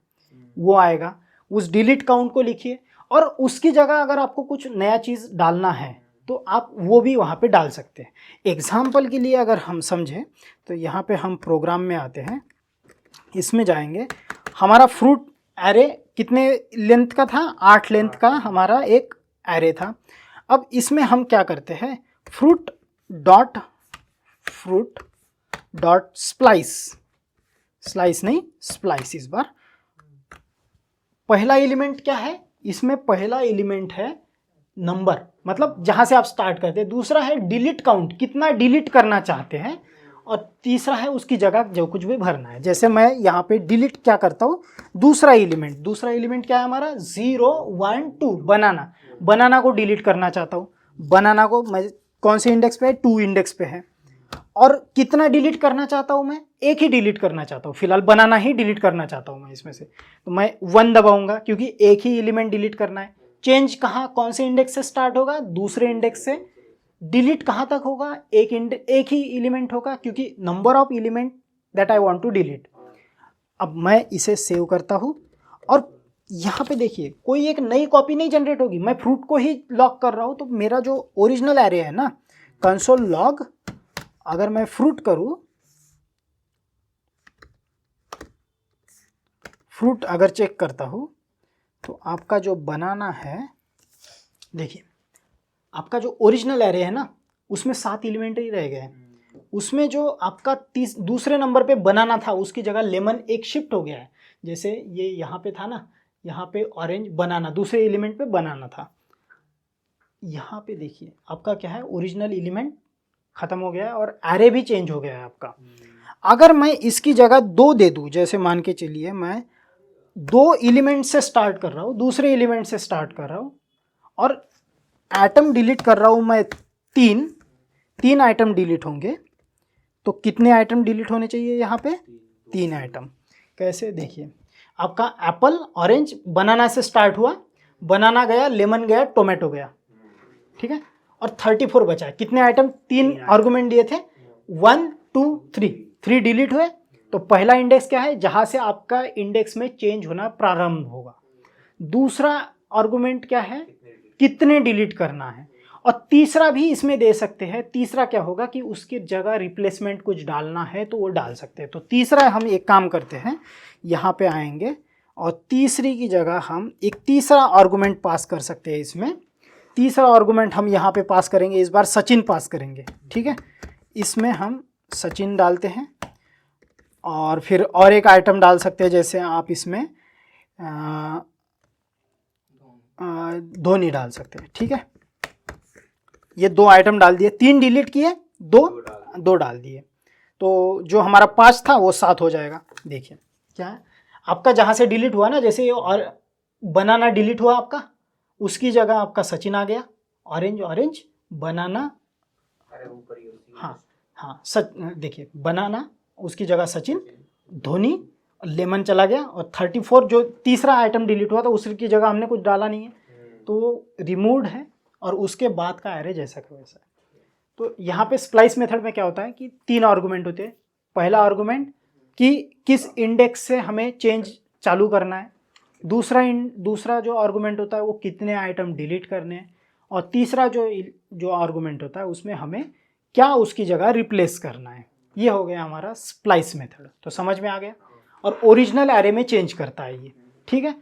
वो आएगा। उस डिलीट काउंट को लिखिए और उसकी जगह अगर आपको कुछ नया चीज़ डालना है तो आप वो भी वहाँ पे डाल सकते हैं। एग्जाम्पल के लिए अगर हम समझें तो यहाँ पे हम प्रोग्राम में आते हैं, इसमें जाएंगे। हमारा फ्रूट एरे कितने लेंथ का था, 8 लेंथ का हमारा एक एरे था। अब इसमें हम क्या करते हैं, फ्रूट डॉट स्लाइस नहीं स्प्लाइस। इस बार पहला एलिमेंट क्या है, इसमें पहला एलिमेंट है नंबर, मतलब जहां से आप स्टार्ट करते हैं। दूसरा है डिलीट काउंट, कितना डिलीट करना चाहते हैं। और तीसरा है उसकी जगह जो कुछ भी भरना है। जैसे मैं यहाँ पे डिलीट क्या करता हूँ, दूसरा एलिमेंट क्या है हमारा 0 1 2 बनाना को डिलीट करना चाहता हूँ। बनाना को मैं कौन से इंडेक्स पे है, 2 इंडेक्स पे है। और कितना डिलीट करना चाहता हूँ मैं, एक ही डिलीट करना चाहता हूँ, फिलहाल बनाना ही डिलीट करना चाहता हूँ मैं इसमें से। तो मैं 1 दबाऊंगा क्योंकि एक ही एलिमेंट डिलीट करना है। चेंज कहाँ, कौन से इंडेक्स से स्टार्ट होगा, दूसरे इंडेक्स से। डिलीट कहाँ तक होगा, एक ही एलिमेंट होगा क्योंकि number of element that I want to delete. अब मैं इसे सेव करता हूँ और यहाँ पे देखिए कोई एक नई कॉपी नहीं जनरेट होगी, मैं फ्रूट को ही लॉक कर रहा हूँ। तो मेरा जो ओरिजिनल एरे है ना, कंसोल लॉग, अगर मैं फ्रूट करूँ, फ्रूट अगर चेक करता हूँ तो आपका जो बनाना है, देखिए आपका जो ओरिजिनल एरे है ना, उसमें 7 एलिमेंट ही रह गए। उसमें जो आपका दूसरे नंबर पे बनाना था, उसकी जगह लेमन एक शिफ्ट हो गया है। जैसे ये यहाँ पे था ना, यहाँ पे ऑरेंज बनाना, दूसरे एलिमेंट पे बनाना था। यहाँ पे देखिए आपका क्या है, ओरिजिनल एलिमेंट खत्म हो गया है और एरे भी चेंज हो गया है आपका। अगर मैं इसकी जगह 2 दे दूँ, जैसे मान के चलिए मैं 2 एलिमेंट से स्टार्ट कर रहा हूँ, दूसरे एलिमेंट से स्टार्ट कर रहा हूँ और एटम डिलीट कर रहा हूँ मैं 3 आइटम डिलीट होंगे। तो कितने आइटम डिलीट होने चाहिए यहाँ पे, 3 आइटम। कैसे, देखिए आपका एप्पल ऑरेंज बनाना से स्टार्ट हुआ, बनाना गया, लेमन गया, टोमेटो गया, ठीक है। और 34 बचा है। कितने आइटम, 3 आर्गुमेंट दिए थे, 1 2 3 डिलीट हुए। तो पहला इंडेक्स क्या है, जहां से आपका इंडेक्स में चेंज होना प्रारंभ होगा। दूसरा आर्गुमेंट क्या है, कितने डिलीट करना है। और तीसरा भी इसमें दे सकते हैं। तीसरा क्या होगा कि उसकी जगह रिप्लेसमेंट कुछ डालना है तो वो डाल सकते हैं। तो तीसरा हम एक काम करते हैं, यहाँ पे आएंगे और तीसरी की जगह हम एक तीसरा आर्गुमेंट पास कर सकते हैं। इसमें तीसरा आर्गुमेंट हम यहाँ पे पास करेंगे, इस बार सचिन पास करेंगे, ठीक है। इसमें हम सचिन डालते हैं और फिर और एक आइटम डाल सकते हैं, जैसे आप इसमें धोनी डाल सकते हैं, ठीक है। ये 2 आइटम डाल दिए, 3 डिलीट किए, 2 डाल दिए। तो जो हमारा 5 था वो 7 हो जाएगा। देखिए क्या है, आपका जहाँ से डिलीट हुआ ना, जैसे और बनाना डिलीट हुआ आपका, उसकी जगह आपका सचिन आ गया, ऑरेंज बनाना, हाँ देखिए बनाना, उसकी जगह सचिन, धोनी, लेमन चला गया। और 34 जो तीसरा आइटम डिलीट हुआ था उसकी जगह हमने कुछ डाला नहीं है, तो रिमूव्ड है। और उसके बाद का एरे जैसा का वैसा है। तो यहाँ पे स्प्लाइस मेथड में क्या होता है कि 3 आर्गुमेंट होते हैं। पहला आर्गुमेंट कि किस इंडेक्स से हमें चेंज चालू करना है, दूसरा जो आर्गुमेंट होता है वो कितने आइटम डिलीट करने हैं, और तीसरा जो आर्गुमेंट होता है उसमें हमें क्या उसकी जगह रिप्लेस करना है। ये हो गया हमारा स्प्लाइस मेथड। तो समझ में आ गया। और ओरिजिनल एरे में चेंज करता है ये, ठीक है,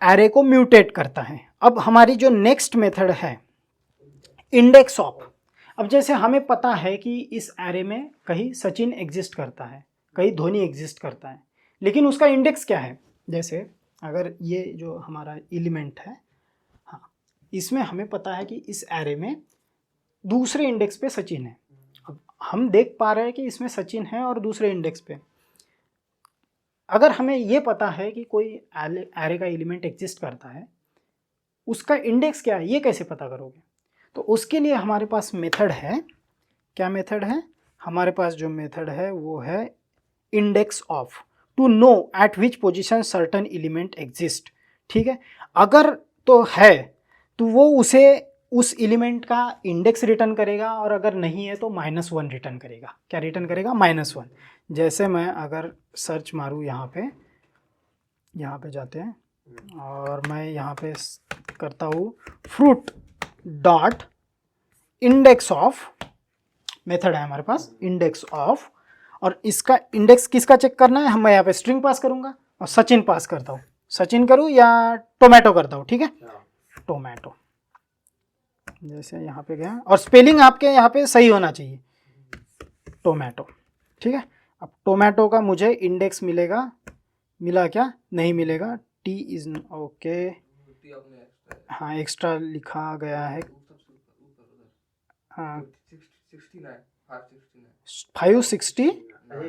एरे को म्यूटेट करता है। अब हमारी जो नेक्स्ट मेथड है इंडेक्स ऑफ। अब जैसे हमें पता है कि इस एरे में कहीं सचिन एग्जिस्ट करता है, कहीं धोनी एग्जिस्ट करता है, लेकिन उसका इंडेक्स क्या है। जैसे अगर ये जो हमारा एलिमेंट है, हाँ, इसमें हमें पता है कि इस एरे में दूसरे इंडेक्स पे सचिन है। अब हम देख पा रहे हैं कि इसमें सचिन है और दूसरे इंडेक्स पे। अगर हमें ये पता है कि कोई एरे का एलिमेंट एग्जिस्ट करता है, उसका इंडेक्स क्या है, ये कैसे पता करोगे। तो उसके लिए हमारे पास मेथड है। क्या मेथड है, हमारे पास जो मेथड है वो है index of, to know at which position certain element exist. ठीक है, अगर तो है तो वो उसे उस एलिमेंट का इंडेक्स रिटर्न करेगा, और अगर नहीं है तो -1 रिटर्न करेगा। क्या रिटर्न करेगा? -1। जैसे मैं अगर सर्च मारूँ यहाँ पे जाते हैं और मैं यहाँ पे करता हूँ fruit dot index of, method है हमारे पास इंडेक्स ऑफ, और इसका इंडेक्स किसका चेक करना है? मैं यहाँ पे स्ट्रिंग पास करूँगा और सचिन पास करता हूँ। सचिन करूँ या टोमेटो करता हूँ? ठीक है, टोमेटो। जैसे यहाँ पे गया, और स्पेलिंग आपके यहाँ पे सही होना चाहिए, टोमेटो। ठीक है, अब टोमेटो का मुझे इंडेक्स मिलेगा, मिला क्या? नहीं मिलेगा। टी इज ओके, हाँ एक्स्ट्रा लिखा गया है। हाँ 560,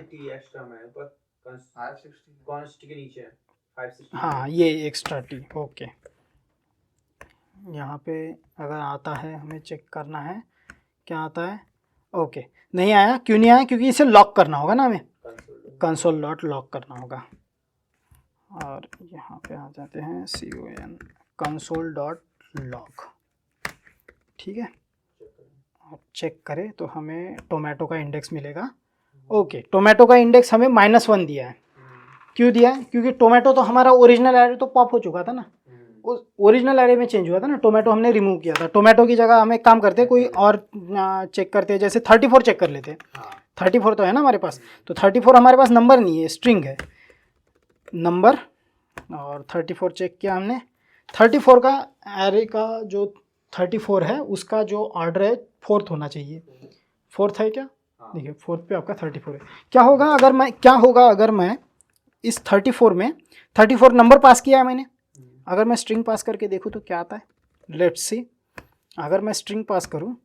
टी एक्स्ट्रा में ऊपर, कॉन्स्ट के नीचे 560। हाँ ये एक्स्ट्रा टी, ओके। यहाँ पे अगर आता है, हमें चेक करना है क्या आता है। ओके, नहीं आया। क्यों नहीं आया? क्योंकि इसे लॉक करना होगा ना, हमें कंसोल डॉट लॉक करना होगा। और यहाँ पे आ जाते हैं con कंसोल डॉट लॉक। ठीक है, आप चेक करें तो हमें टोमेटो का इंडेक्स मिलेगा। ओके, टोमेटो का इंडेक्स हमें -1 दिया है। क्यों दिया है? क्योंकि टोमेटो तो हमारा ओरिजिनल एरे तो पॉप हो चुका था ना, उस ओरिजिनल एरे में चेंज हुआ था ना, टोमेटो हमने रिमूव किया था। टोमेटो की जगह हमें काम करते कोई और चेक करते, जैसे 34 चेक कर लेते। 34 तो है ना हमारे पास, तो 34 हमारे पास नंबर नहीं है, स्ट्रिंग है नंबर, और 34 चेक किया हमने। 34 का एरे का जो 34 है उसका जो ऑर्डर है 4th होना चाहिए। 4th है क्या? देखिए 4th पे आपका 34 है। क्या होगा अगर मैं इस 34 में 34 नंबर पास किया है मैंने, अगर मैं स्ट्रिंग पास करके देखूँ तो क्या आता है? लेट्स सी, अगर मैं स्ट्रिंग पास करूँ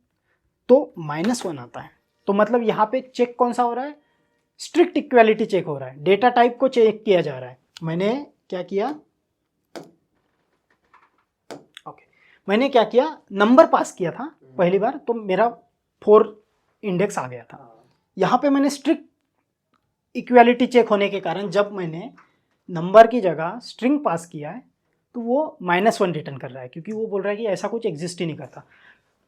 तो -1 आता है। तो मतलब यहाँ पे चेक कौन सा हो रहा है? स्ट्रिक्ट इक्वालिटी चेक हो रहा है, डेटा टाइप को चेक किया जा रहा है। मैंने क्या किया? ओके, मैंने क्या किया? नंबर पास किया था पहली बार, तो मेरा 4 इंडेक्स आ गया था। यहाँ पे मैंने स्ट्रिक्ट इक्वालिटी चेक होने के कारण जब मैंने नंबर की जगह स्ट्रिंग पास किया है तो वो -1 रिटर्न कर रहा है, क्योंकि वो बोल रहा है कि ऐसा कुछ एग्जिस्ट ही नहीं करता।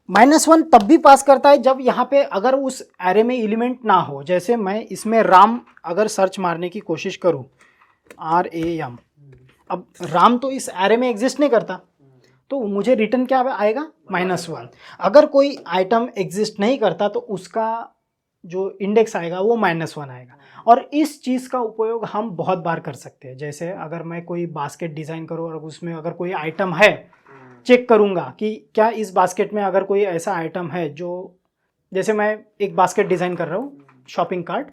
-1 तब भी पास करता है जब यहाँ पे अगर उस एरे में एलिमेंट ना हो। जैसे मैं इसमें राम अगर सर्च मारने की कोशिश करूँ, RAM, अब राम तो इस एरे में एग्जिस्ट नहीं करता, तो मुझे रिटर्न क्या आएगा? -1। अगर कोई आइटम एग्जिस्ट नहीं करता तो उसका जो इंडेक्स आएगा वो -1 आएगा। और इस चीज़ का उपयोग हम बहुत बार कर सकते हैं। जैसे अगर मैं कोई बास्केट डिज़ाइन करूँ और उसमें अगर कोई आइटम है, चेक करूँगा कि क्या इस बास्केट में अगर कोई ऐसा आइटम है जो, जैसे मैं एक बास्केट डिज़ाइन कर रहा हूँ, शॉपिंग कार्ट,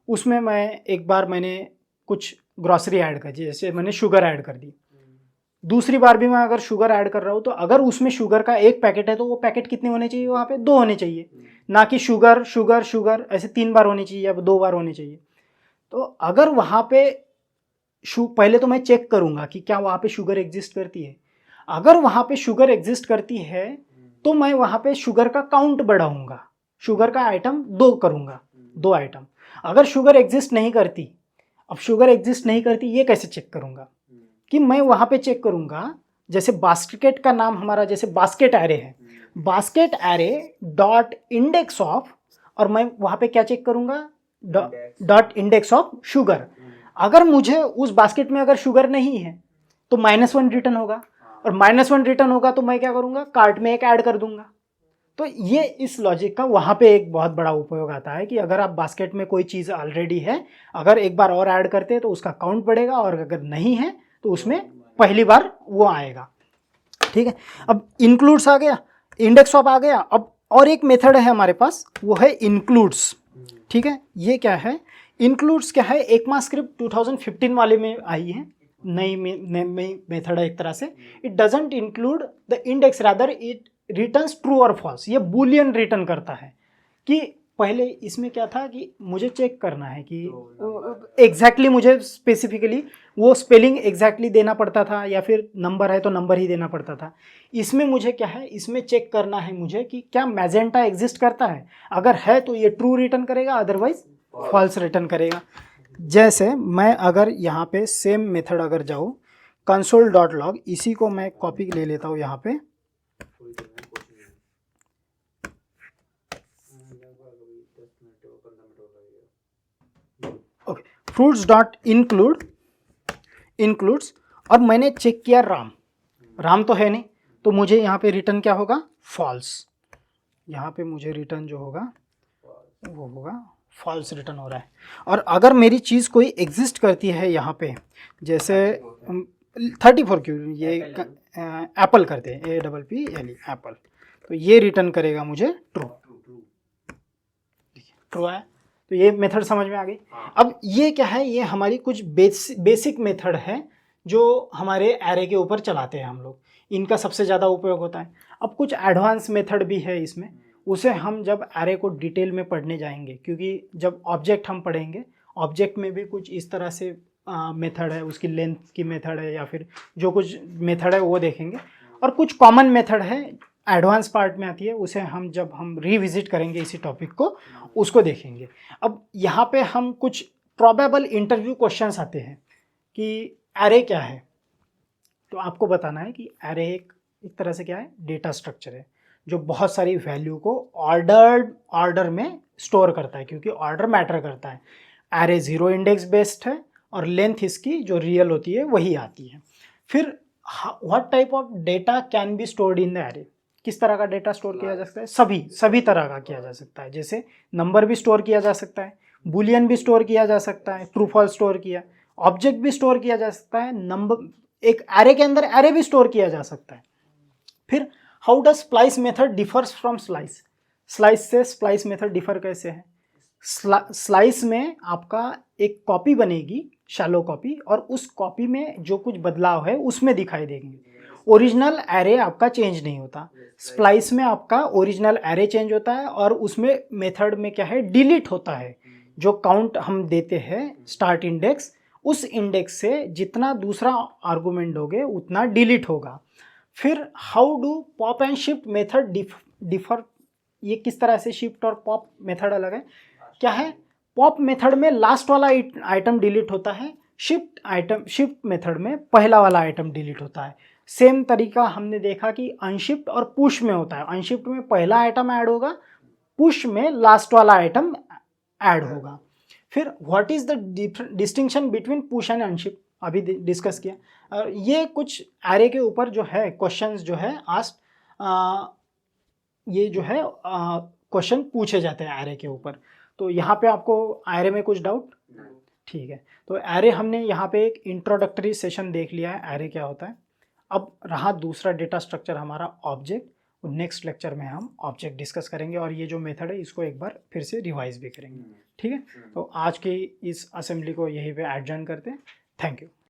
उसमें मैंने कुछ ग्रॉसरी ऐड कर दी, जैसे मैंने शुगर ऐड कर दी। दूसरी बार भी मैं अगर शुगर ऐड कर रहा हूँ तो अगर उसमें शुगर का एक पैकेट है तो वो पैकेट कितने होने चाहिए? वहाँ पे 2 होने चाहिए, ना कि शुगर शुगर शुगर ऐसे 3 बार होनी चाहिए या 2 बार होनी चाहिए। तो अगर वहाँ पे पहले तो मैं चेक करूँगा कि क्या वहाँ पे शुगर एग्जिस्ट करती है। अगर वहाँ पे शुगर एग्जिस्ट करती है तो मैं वहाँ पे शुगर का काउंट बढ़ाऊँगा, शुगर का आइटम 2 करूँगा, 2 आइटम। अगर शुगर एग्जिस्ट नहीं करती, अब शुगर एग्जिस्ट नहीं करती ये कैसे चेक करूँगा? कि मैं वहाँ पे चेक करूँगा, जैसे बास्केट का नाम हमारा जैसे बास्केट एरे है, basket array dot index of, और मैं वहाँ पे क्या चेक करूँगा? Dot index of sugar. अगर मुझे उस बास्केट में अगर शुगर नहीं है तो -1 रिटर्न होगा, और -1 रिटर्न होगा तो मैं क्या करूँगा? कार्ट में एक ऐड कर दूंगा। तो ये इस लॉजिक का वहाँ पे एक बहुत बड़ा उपयोग आता है कि अगर आप बास्केट में कोई चीज़ ऑलरेडी है, अगर एक बार और ऐड करते हैं तो उसका काउंट बढ़ेगा, और अगर नहीं है तो उसमें पहली बार वो आएगा। ठीक है, अब इंक्लूड्स आ गया, इंडेक्स ऑफ आ गया। अब और एक मेथड है हमारे पास, वो है इंक्लूड्स। ठीक है, ये क्या है? इंक्लूड्स क्या है? ECMAScript 2015 वाले में आई है, नई मेथड है एक तरह से। It doesn't include the index, rather it returns true और फॉल्स। ये बूलियन रिटर्न करता है कि पहले इसमें क्या था कि मुझे चेक करना है कि एग्जैक्टली मुझे स्पेसिफिकली वो स्पेलिंग एग्जैक्टली देना पड़ता था, या फिर नंबर है तो नंबर ही देना पड़ता था। इसमें मुझे क्या है, इसमें चेक करना है मुझे कि क्या मैजेंटा एग्जिस्ट करता है। अगर है तो ये ट्रू रिटर्न करेगा, अदरवाइज फॉल्स रिटर्न करेगा। जैसे मैं अगर यहाँ पे सेम मेथड अगर जाऊँ console.log, इसी को मैं कॉपी ले लेता हूँ यहाँ पे। ओके, फ्रूट्स डॉट इंक्लूड्स, और मैंने चेक किया राम तो है नहीं, तो मुझे यहाँ पे रिटर्न क्या होगा, फॉल्स। यहाँ पे मुझे रिटर्न जो होगा वो होगा फॉल्स रिटर्न हो रहा है। और अगर मेरी चीज़ कोई एग्जिस्ट करती है यहाँ पे, जैसे 34 क्यों, ये एप्पल करते हैं, APPLE एप्पल, तो ये रिटर्न करेगा मुझे ट्रू है। तो ये मेथड समझ में आ गई। अब ये क्या है, ये हमारी कुछ बेसिक मेथड है जो हमारे एरे के ऊपर चलाते हैं हम लोग, इनका सबसे ज़्यादा उपयोग होता है। अब कुछ एडवांस मेथड भी है इसमें, उसे हम जब एरे को डिटेल में पढ़ने जाएंगे, क्योंकि जब ऑब्जेक्ट हम पढ़ेंगे, ऑब्जेक्ट में भी कुछ इस तरह से मेथड है, उसकी लेंथ की मेथड है, या फिर जो कुछ मेथड है वो देखेंगे। और कुछ कॉमन मेथड है, एडवांस पार्ट में आती है, उसे हम जब हम रिविजिट करेंगे इसी टॉपिक को, उसको देखेंगे। अब यहाँ पे हम कुछ प्रोबेबल इंटरव्यू क्वेश्चंस आते हैं कि एरे क्या है, तो आपको बताना है कि एरे एक तरह से क्या है, डेटा स्ट्रक्चर है जो बहुत सारी वैल्यू को ऑर्डर में स्टोर करता है, क्योंकि ऑर्डर मैटर करता है। एरे 0 इंडेक्स बेस्ड है और लेंथ इसकी जो रियल होती है वही आती है। फिर what type of data can be stored in the array, किस तरह का डेटा स्टोर किया जा सकता है, सभी तरह का किया जा सकता है। जैसे नंबर भी स्टोर किया जा सकता है, बुलियन भी स्टोर किया जा सकता है, ट्रू फॉल्स स्टोर किया, ऑब्जेक्ट भी स्टोर किया जा सकता है, नंबर, एक एरे के अंदर एरे भी स्टोर किया जा सकता है। फिर how does splice method differs from slice, slice से स्प्लाइस मेथड डिफर कैसे है। स्लाइस में आपका एक कॉपी बनेगी, शैलो कॉपी, और उस कॉपी में जो कुछ बदलाव है उसमें दिखाई देंगे। ओरिजिनल एरे आपका चेंज नहीं होता। स्प्लाइस में आपका ओरिजिनल एरे चेंज होता है, और उसमें मेथड में क्या है, डिलीट होता है। जो काउंट हम देते हैं स्टार्ट इंडेक्स, उस इंडेक्स से जितना दूसरा आर्गुमेंट दोगे उतना डिलीट होगा। फिर how do pop and shift method differ, ये किस तरह से शिफ्ट और पॉप मेथड अलग है, क्या है, पॉप मेथड में लास्ट वाला आइटम डिलीट होता है, शिफ्ट मेथड में पहला वाला आइटम डिलीट होता है। सेम तरीका हमने देखा कि अनशिफ्ट और पुश में होता है, अनशिफ्ट में पहला आइटम ऐड होगा, पुश में लास्ट वाला आइटम ऐड होगा। फिर what is the distinction between push and unshift, अभी डिस्कस किया। और ये कुछ एरे के ऊपर जो है क्वेश्चंस जो है आस्क्ड, ये जो है क्वेश्चन पूछे जाते हैं एरे के ऊपर। तो यहाँ पे आपको एरे में कुछ डाउट, ठीक है। तो एरे हमने यहाँ पे एक इंट्रोडक्टरी सेशन देख लिया है, एरे क्या होता है। अब रहा दूसरा डेटा स्ट्रक्चर हमारा ऑब्जेक्ट, नेक्स्ट लेक्चर में हम ऑब्जेक्ट डिस्कस करेंगे, और ये जो मेथड है इसको एक बार फिर से रिवाइज भी करेंगे, ठीक है। तो आज की इस असेंबली को यहीं पे एडजर्न करते हैं। Thank you.